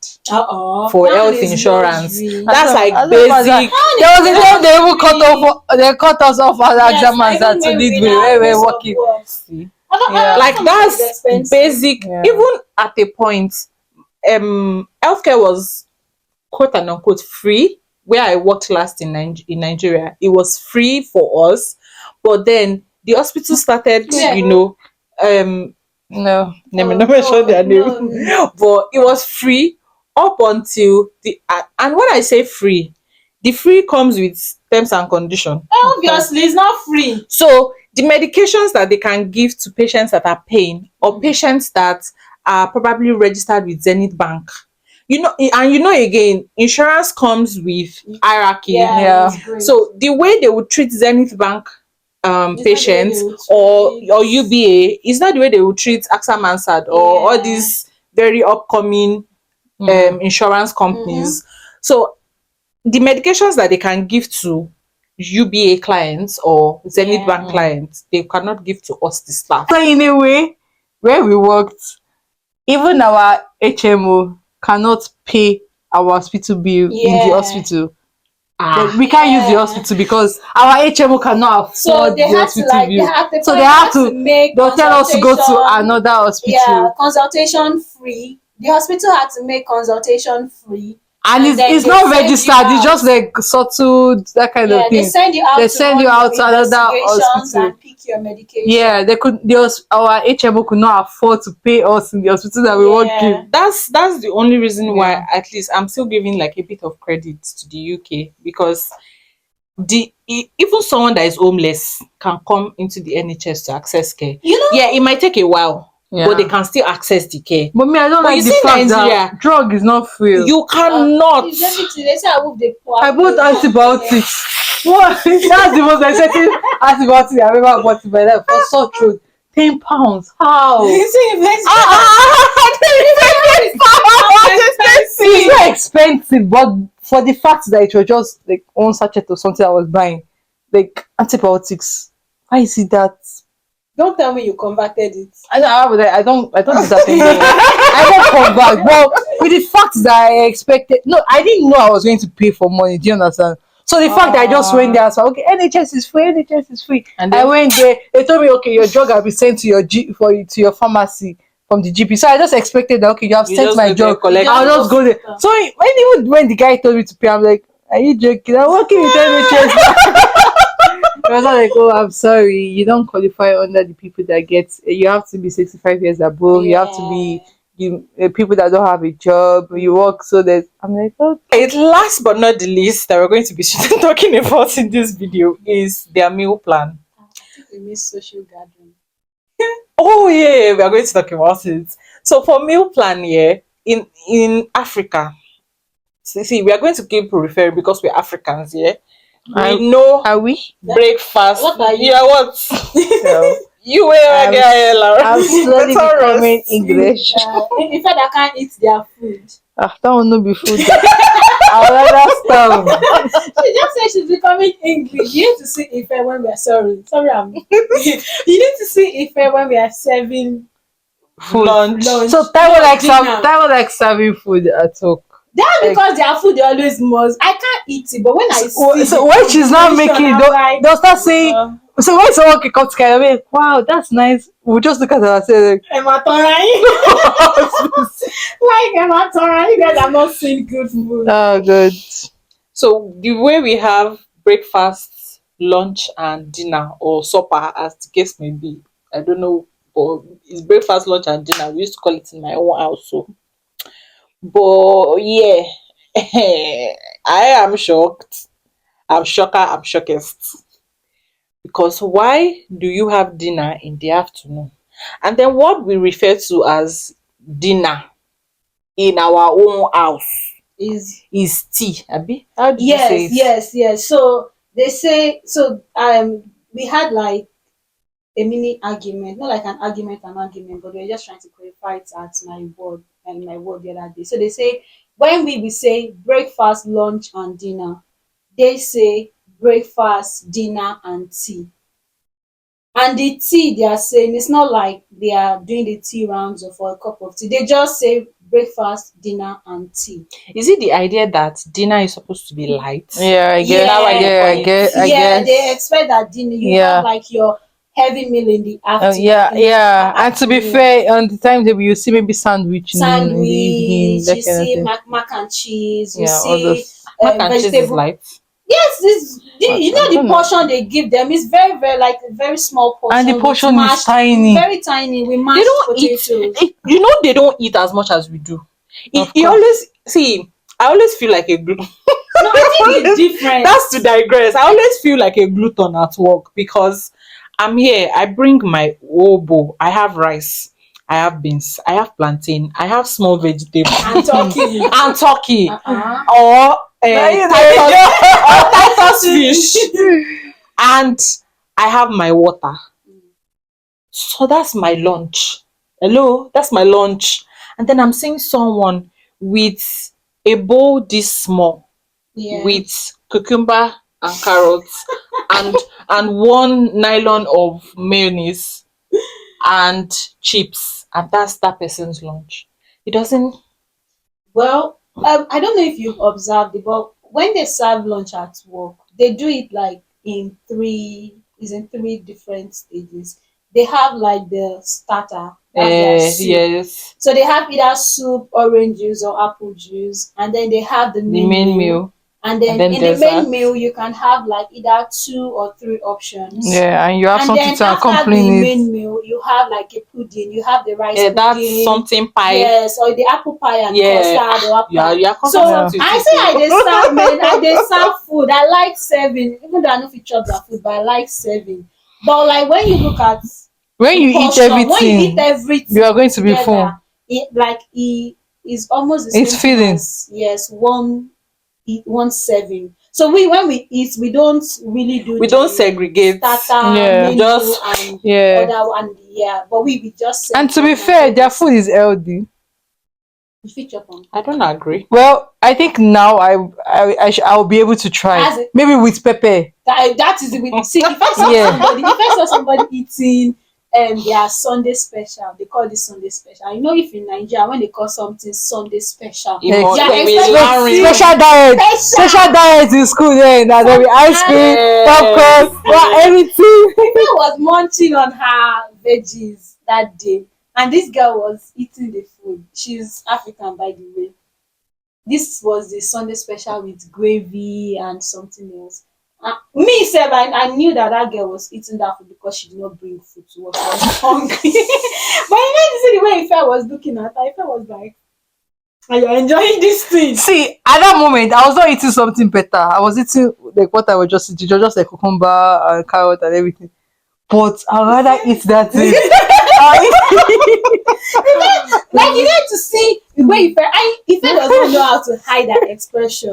S1: for
S4: That one
S1: health
S4: is
S1: insurance.
S4: luxury.
S1: That's like
S2: I don't know,
S1: basic.
S2: there was a time they even
S4: luxury.
S2: they cut us off as
S4: Yes,
S2: examiners
S4: even
S2: to
S4: when
S2: lead
S4: we
S2: way
S4: na
S2: where we're
S4: place of
S2: working.
S4: work.
S1: See?
S2: Yeah.
S1: Like
S4: Pharmacy is
S1: that's
S4: expensive.
S1: basic.
S2: Yeah.
S1: Even at a point, healthcare was quote and unquote free. Where I worked last in Nigeria, it was free for us, but then the hospital started,
S4: Yeah.
S2: No.
S1: let me
S4: Oh,
S1: not mention their
S4: no,
S1: name,
S4: no.
S1: but it was free up until the and when I say free, the free comes with terms and conditions.
S4: Obviously, it's not free.
S1: So the medications that they can give to patients that are paying or patients that are probably registered with Zenith Bank, and again, insurance comes with hierarchy.
S2: Yeah.
S4: It's great.
S1: So the way they would treat Zenith Bank
S4: It's not the way
S1: patients
S4: they would
S1: or
S4: treat-
S1: UBA is not the way they would treat AXA Mansard or all
S4: Yeah.
S1: these very upcoming insurance companies. So the medications that they can give to UBA clients or Zenith
S4: Yeah.
S1: Bank clients, they cannot give to us, the staff.
S2: So in a way, where we worked, even our HMO cannot pay our hospital bill in the
S4: Yeah.
S2: hospital. Like, we can't use the
S4: Yeah.
S2: hospital because our HMO cannot afford
S4: So they
S2: the
S4: had to
S2: hospital
S4: like
S2: bill.
S4: so they have to make
S2: they'll tell us to go to
S4: consultation.
S2: another hospital.
S4: Yeah, consultation free. The hospital had to make consultation free.
S2: And
S4: then
S2: it's
S4: they
S2: not
S4: send you
S2: registered,
S4: out.
S2: it's just like subtle, that kind
S4: Yeah,
S2: of thing.
S4: they send you out
S2: They
S4: to
S2: send
S4: run
S2: you out
S4: your
S2: to another
S4: investigations
S2: hospital.
S4: and pick your medication.
S2: Yeah, our HMO could not afford to pay us in the hospital that we work in.
S1: That's the only reason why
S2: Yeah.
S1: at least I'm still giving like a bit of credit to the UK, because even someone that is homeless can come into the NHS to access care. Yeah, it might take a while,
S2: Yeah.
S1: but they can still access the care.
S2: But me, I don't
S1: But
S2: like
S1: you
S2: the
S1: see
S2: fact
S1: Nigeria,
S2: that drug is not free.
S1: you cannot.
S4: It's everything. They say I will the poor.
S2: I bought antibiotics. What? That's the most expensive antibiotic I've ever bought in my life for sore throat. £10. How?
S4: You see, if it's
S2: It's not expensive, but for the fact that it was just like one sachet or something I was buying, like antibiotics. Why is it that?
S4: don't tell me you converted it.
S2: I don't do that anymore. I don't come back. But with the fact that I expected, no, I didn't know I was going to pay for money. Do you understand? So the fact that I just went there, I was like, okay, NHS is free, NHS is free.
S1: And
S2: I
S1: then-
S2: went there. They told me, okay, your drug will be sent to your to your pharmacy from the GP. So I just expected that, okay, you have
S1: You
S2: sent
S1: just
S2: my
S1: go there,
S2: drug.
S1: collect
S2: I'll
S1: it.
S2: just go there. So even when the guy told me to pay, I'm like, are you joking? I'm working with NHS. I was like, oh, I'm sorry, you don't qualify under the people that get. You have to be 65 years above. You have to be people that don't have a job. You work so that I'm like, okay.
S1: Last but not the least that we're going to be talking about in this video is their meal plan.
S4: I think we miss social gathering.
S1: Oh yeah, we are going to talk about it. So for meal plan, yeah, in Africa, see, we are going to keep referring because we're Africans, yeah. We know
S2: Are we?
S1: breakfast.
S4: What are you?
S1: Yeah, what?
S2: No.
S1: You were again, Laura.
S2: I'm slowly
S1: Better
S2: becoming
S1: rest.
S2: English.
S4: In fact, I can't eat their food.
S2: That one no be food. I'll rather starve.
S4: She just said she's becoming English. You need to see Ife when we are sorry. Sorry, you need to see Ife when we are serving
S2: Food.
S1: Lunch.
S2: So Taiwo
S4: dinner.
S2: like serving food at work.
S4: That's because their food they always must. I can't eat it, but when I see
S2: So
S4: the
S2: when she's not
S4: combination,
S2: making,
S4: I'm like,
S2: they'll start saying. So when someone can come to Kenya, I'm like, wow, that's nice. We'll just look at her and say, like,
S4: Emma Torai. Like Emma Torai, you guys are not seeing good food.
S2: oh, good.
S1: So the way we have breakfast, lunch, and dinner, or supper, as the case may be, I don't know, or it's breakfast, lunch, and dinner. We used to call it in my own house. So, but yeah, I am shocked. I'm shocker. I'm shockest. Because why do you have dinner in the afternoon? And then what we refer to as dinner in our own house is tea. Abi? How did you say it?
S4: Yes. So they say we had like a mini argument, not like an argument, but we were just trying to clarify it at my ward and my ward the other day. So they say When we say breakfast, lunch, and dinner, they say breakfast, dinner, and tea. And the tea they are saying, it's not like they are doing the tea rounds or for a cup of tea. They just say breakfast, dinner, and tea.
S1: Is it the idea that dinner is supposed to be light?
S2: Yeah, I
S1: Is
S2: guess.
S1: that why they
S4: Yeah,
S1: call
S2: Yeah,
S1: it?
S2: I
S4: yeah, they
S2: guess.
S4: expect that dinner you
S2: Yeah.
S4: have like your heavy meal in the afternoon,
S2: Yeah, yeah. And to be
S4: afternoon.
S2: fair, on the timetable, you see maybe sandwich in the evening,
S4: Sandwich,
S2: that
S4: you
S2: kind of
S4: see
S2: thing.
S4: mac and cheese, you
S2: Yeah, all
S4: see
S2: those.
S1: Mac and cheese is
S4: vegetable.
S1: light.
S4: Yes, this
S2: I
S4: you know the
S2: don't know.
S4: portion they give them is very very like a very small
S2: And the
S4: portion with
S2: portion is
S4: mashed,
S2: tiny,
S4: very tiny with
S1: They
S4: mashed
S1: don't eat.
S4: potatoes.
S1: You know, they don't eat as much as we do.
S2: of
S1: It
S2: course.
S1: always see. I always feel like a glutton.
S4: No, I think it's different.
S1: That's to digress. I always feel like a glutton at work because I'm here. I bring my obo. I have rice. I have beans. I have plantain. I have small vegetable
S4: And talking.
S1: and turkey
S4: Uh-uh.
S1: or
S2: Now you
S1: Titus fish, and I have my water. So that's my lunch. Hello, that's my lunch. And then I'm seeing someone with a bowl this small
S4: Yeah.
S1: with cucumber and carrots and one nylon of mayonnaise and chips, and that's that person's lunch. It doesn't.
S4: Well, I don't know if you've observed it, but when they serve lunch at work, they do it like in three different stages. They have like the starter, that's their soup.
S1: Yes,
S4: So they have either soup, orange juice, or apple juice, and then they have the
S1: the
S4: main
S1: main
S4: meal.
S1: meal
S4: And
S1: and
S4: then
S1: then
S4: in the main
S1: dessert.
S4: meal, you can have like either two or three options.
S2: Yeah, and you have
S4: And
S2: something
S4: then
S2: to
S4: after the
S2: accompany it.
S4: main meal, you have like a pudding. You have the rice
S1: Yeah, that's
S4: pudding,
S1: something pie.
S4: yes, or the apple pie and
S1: Yeah,
S4: custard or apple
S1: yeah,
S4: pie.
S1: you're
S4: So
S1: conversant with
S4: I
S1: it.
S4: say I dey serve men, I dey serve food. I like serving, even though I no fit chop their food, but I like serving. But like when you look at
S2: When
S4: the
S2: you eat
S4: portion, when you eat
S2: everything, you
S4: everything
S2: are going to be full.
S4: together, it is almost the
S2: It's
S4: same thing
S2: filling.
S4: as, yes, one serving. So when we eat, we don't really do
S1: We don't
S4: the
S1: segregate.
S4: starter,
S2: Yeah.
S4: main
S1: Just
S4: meal, and
S2: Yeah.
S4: other one. Yeah, but we just serve
S2: And to
S4: one
S2: be
S4: and
S2: fair,
S4: say
S2: their
S4: this.
S2: food is healthy.
S4: You fit chop am.
S1: I don't agree.
S2: Well, I think now I'll be able to try.
S4: As a-
S2: Maybe with pepper.
S4: That is it. See, if I saw
S2: Yeah.
S4: somebody, eating their Sunday special, they call this Sunday special. You know, if in Nigeria when they call something Sunday special,
S1: It must
S4: yeah,
S1: be
S4: expecting
S1: layering.
S2: Special diet. Special diet in school then. That there be ice cream,
S1: Yes.
S2: popcorn, everything.
S4: People was munching on her veggies that day, and this girl was eating the food. She's African, by the way. This was the Sunday special with gravy and something else. Me sef, I knew that that girl was eating that food because she did not bring food to work. She was hungry. But you know, you see the way Ife was looking at her. Ife was like, "Are you enjoying this thing?"
S2: See, at that moment, I was not eating something better. I was eating like what I was just eating, just like cucumber and carrot and everything. But I'd rather eat that thing.
S4: Like you need to see the way Ife does not know how to hide that expression.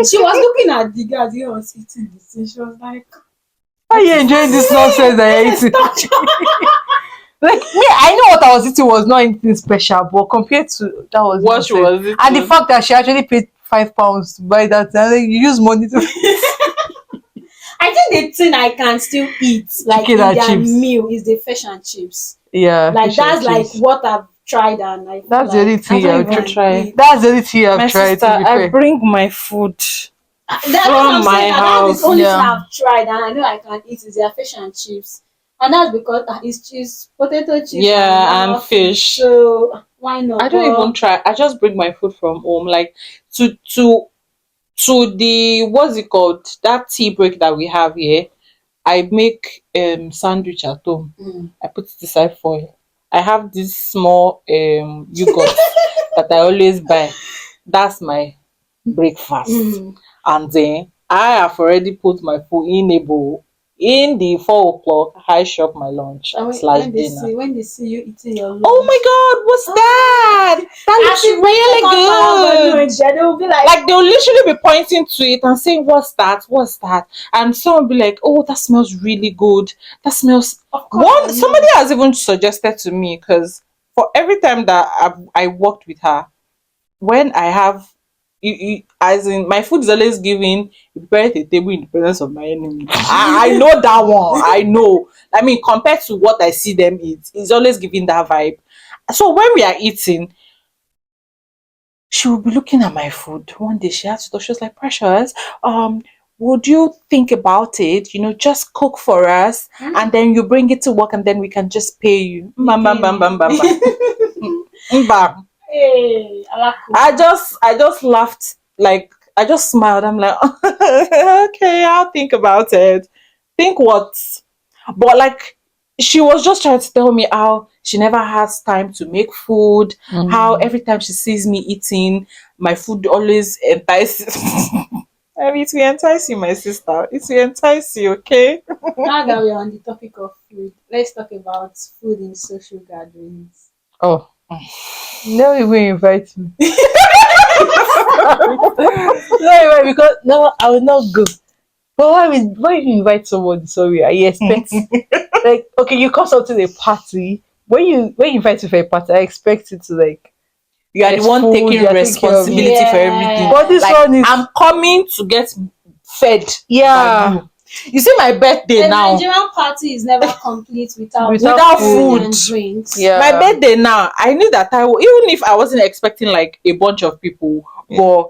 S4: She was looking at the girl, the girl was eating the thing. She was like,
S2: Are you enjoying this nonsense that you're eating? Like me, I know what I was eating was not anything special, but compared to that was
S1: What she
S2: nonsense.
S1: was eating.
S2: And the fact that she actually paid £5 to buy that, and like, you use money to
S4: I think the thing I can still eat like
S2: Chicken
S4: in
S2: and
S4: their
S2: chips.
S4: meal is the fish and chips.
S2: yeah.
S4: Like
S2: fish and
S4: that's like
S2: chips.
S4: what I've tried, and I feel
S2: That's the
S4: like
S2: only thing
S1: I don't
S2: I've
S1: even
S2: tried.
S1: try.
S2: That's the only thing
S1: My
S2: I've tried.
S1: sister,
S2: To be
S1: I
S2: fair.
S1: bring my food
S4: that's what I'm
S1: from my
S4: saying. That's
S1: house.
S4: the only
S2: Yeah.
S4: thing I've tried, and I know I can eat is their fish and chips. And that's because it's cheese, potato chips,
S1: Yeah, and
S4: normal
S1: fish.
S4: So why not?
S1: I don't
S4: But
S1: even try. I just bring my food from home. Like to the what's it called? That tea break that we have here. I make sandwich at home.
S4: mm,
S1: I put it aside foil. I have this small yogurt that I always buy. That's my breakfast.
S4: mm.
S1: And then I have already put my food in a bowl. In the 4 o'clock, I shop my lunch
S4: And
S1: slash dinner.
S4: when they see you eating your lunch,
S1: Oh my god, what's that? That looks really good.
S4: They will be
S1: Like they'll literally be pointing to it and saying, "What's that? What's that?" And someone will be like, "Oh, that smells really good. That smells."
S4: of course, I know.
S1: Somebody has even suggested to me because for every time that I worked with her, when I have as in my food is always given prepare the table in the presence of my enemy. I know that one. I know. I mean, compared to what I see them eat, it's always giving that vibe. So when we are eating, she will be looking at my food. One day she had to talk. She was like, Precious, would you think about it? Just cook for us and then you bring it to work and then we can just pay you. Bam, bam, bam, bam, bam, bam. Bam.
S4: Hey, Alaku.
S1: I just laughed, like I just smiled. I'm like, okay, I'll think about it. Think what? But like she was just trying to tell me how she never has time to make food, how every time she sees me eating, my food always entices. I mean, it will entice you, my sister. It will entice you, okay?
S4: Now that we're on the topic of food, let's talk about food in social gatherings.
S2: Oh, no, you will invite me. No, because no, I will not go. But why you invite somebody? Sorry, I expect like okay, you come something a party. When you invite me for a party, I expect it to like
S1: You are the
S2: there's
S1: one
S2: food,
S1: taking
S2: you are taking care of me.
S1: responsibility for everything.
S2: But this
S1: Like
S2: one is
S1: I'm coming to get fed by
S2: yeah
S1: you. You see my birthday
S4: A
S1: now.
S4: Nigerian party is never complete without
S1: Without
S4: food
S1: food.
S4: and drinks.
S2: yeah.
S1: My birthday now, I knew that even if I wasn't expecting like a bunch of people, but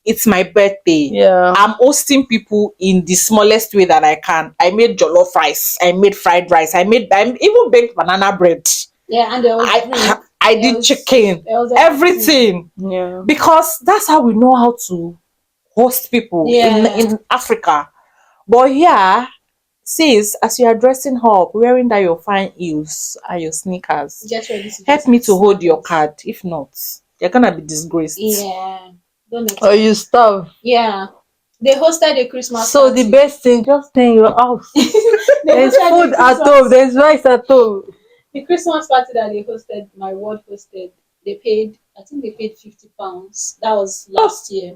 S1: it's my birthday.
S2: Yeah.
S1: I'm hosting people in the smallest way that I can. I made jollof rice. I made fried rice. I even baked banana bread.
S4: Yeah, and there was
S1: I
S4: drink.
S1: I
S4: There
S1: did
S4: was-
S1: chicken.
S4: there was
S1: Everything.
S2: Yeah.
S1: Because that's how we know how to host people
S4: Yeah.
S1: in Africa. But yeah, sis, as you are dressing up, wearing that your fine heels and your sneakers,
S4: Get ready to
S1: help
S4: just
S1: me to hold your
S4: snap it.
S1: card. If not, you're gonna be disgraced.
S4: Yeah. Don't
S2: Or
S4: expect.
S2: you starve.
S4: Yeah. They hosted a Christmas
S2: So
S4: party.
S2: the best thing, just stay in your house.
S4: They
S2: There's
S4: hosted
S2: food
S4: a
S2: at
S4: Christmas-
S2: home, there's rice at home.
S4: The Christmas party that they hosted, my ward hosted, I think they paid £50. That was last year.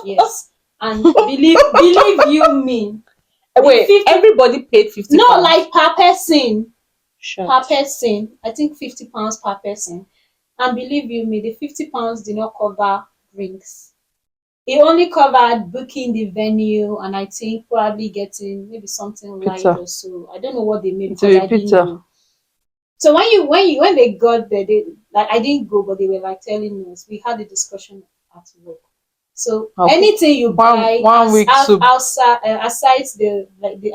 S4: Yes. And believe you me.
S1: Wait,
S4: 50
S1: everybody paid 50
S4: No,
S1: pounds?
S4: like per person.
S1: Shut.
S4: Per person. I think £50 per person. And believe you me, the £50 did not cover drinks. It only covered booking the venue and I think probably getting maybe something light
S2: Pizza.
S4: or so. I don't know what they made
S2: It
S4: because
S2: will
S4: I
S2: be
S4: didn't
S2: pizza.
S4: know. So when they got there, they like I didn't go, but they were like telling us. We had a discussion at work. So
S2: Okay.
S4: anything you buy
S2: one week soup.
S4: outside aside the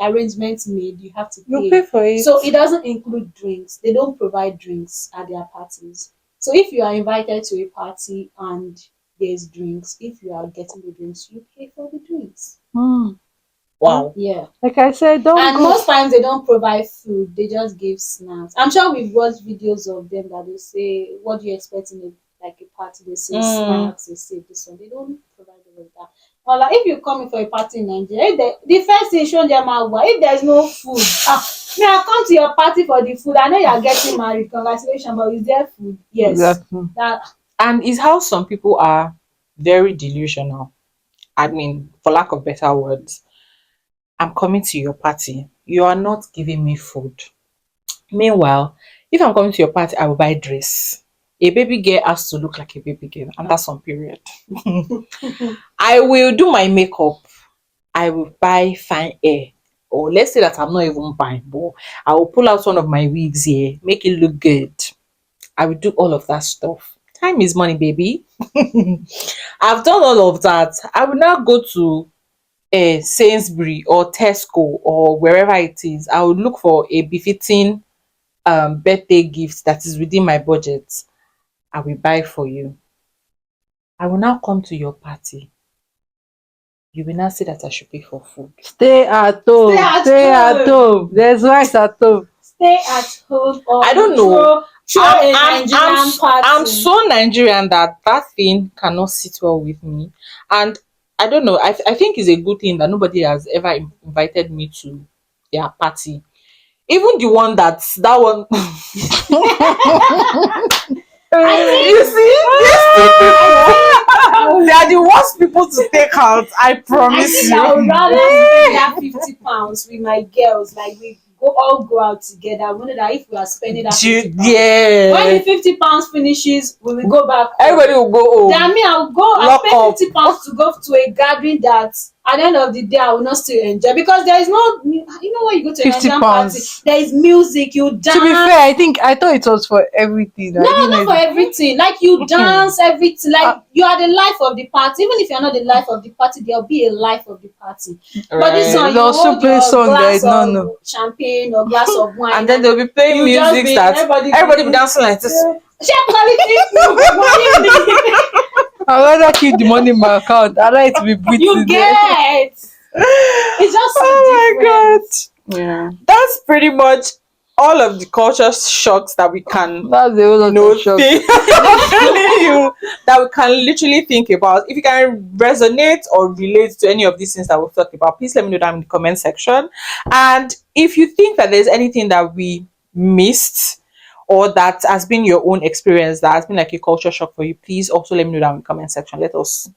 S4: arrangements made, you have to pay.
S1: You pay for it.
S4: So it doesn't include drinks. They don't provide drinks at their parties. So if you are invited to a party and there's drinks, if you are getting the drinks, you pay for the drinks.
S1: Wow.
S4: Yeah.
S2: Like I said, don't
S4: And
S2: go.
S4: most times they don't provide food, they just give snacks. I'm sure we've watched videos of them that they say, what do you expect in a party? They say snacks, they say this one. They don't provide all of that. But like if you come in for a party in Nigeria, the first thing show them out, if there's no food, may I come to your party for the food? I know you are getting married, congratulations, but is there food? Yes.
S2: Exactly.
S4: That
S1: And it's how some people are very delusional. I mean, for lack of better words, I'm coming to your party. You are not giving me food. Meanwhile, if I'm coming to your party, I will buy dress. A baby girl has to look like a baby girl under some period. I will do my makeup. I will buy fine hair. Or let's say that I'm not even buying, but I will pull out one of my wigs here, make it look good. I will do all of that stuff. Time is money, baby. I've done all of that. I will now go to Sainsbury or Tesco or wherever it is. I will look for a befitting birthday gift that is within my budget. I will buy for you. I will now come to your party. You will now say that I should pay for food.
S2: Stay at home.
S4: Stay at
S2: At home. There's rice at home.
S4: stay at home or
S1: I don't know.
S4: throw a Nigerian party.
S1: I'm so Nigerian that thing cannot sit well with me. And I don't know. I think it's a good thing that nobody has ever invited me to their party. Even the one that one. You see, these two people, they are the worst people to take out. I
S4: I
S1: promise
S4: think
S1: you.
S4: I would rather spend that £50 with my girls, like we all go out together. We know that if we are spending that £50, when
S1: Yeah.
S4: the £50 finishes, we will go back home.
S1: Everybody will go home.
S4: Then me, I'll go and
S1: Lock
S4: pay
S1: up.
S4: £50 to go to a gathering that at the end of the day I will not still enjoy, because there is no, you know, when you go to a Nigerian party,
S2: £50.
S4: there is music, you dance.
S2: To be fair, I thought it was for everything. I
S4: No,
S2: didn't
S4: not
S2: know
S4: for everything. Like you dance, everything. Like you are the life of the party. Even if you are not the life of the party, there will be a life of the party. But this
S1: Right.
S4: one, you
S2: They'll also
S4: hold
S2: play
S4: your
S2: song
S4: glass
S2: that I
S4: of
S2: no.
S4: champagne or glass of wine,
S1: And then they'll be playing
S4: you just
S1: music
S4: be
S1: that everybody be dancing like this.
S4: Share quality food, money.
S2: I'd rather keep the money in my account. I like to be breathing.
S4: You get. It's just so
S1: Oh my
S4: different.
S1: god.
S2: Yeah.
S1: That's pretty much all of the culture shocks that we can
S2: That's the whole lot of shock.
S1: think. I'm telling you that we can literally think about. If you can resonate or relate to any of these things that we've talked about, please let me know down in the comment section. And if you think that there's anything that we missed or that has been your own experience that has been like a culture shock for you, please also let me know down in the comment section. Let us,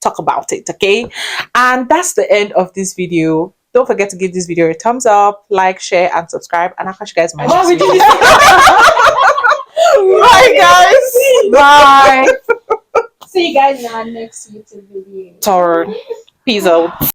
S1: talk about it, okay? And that's the end of this video. Don't forget to give this video a thumbs up, like, share, and subscribe. And I'll catch you guys in my next video. Bye, guys.
S2: Bye.
S4: See you guys in our next YouTube video.
S1: Peace out.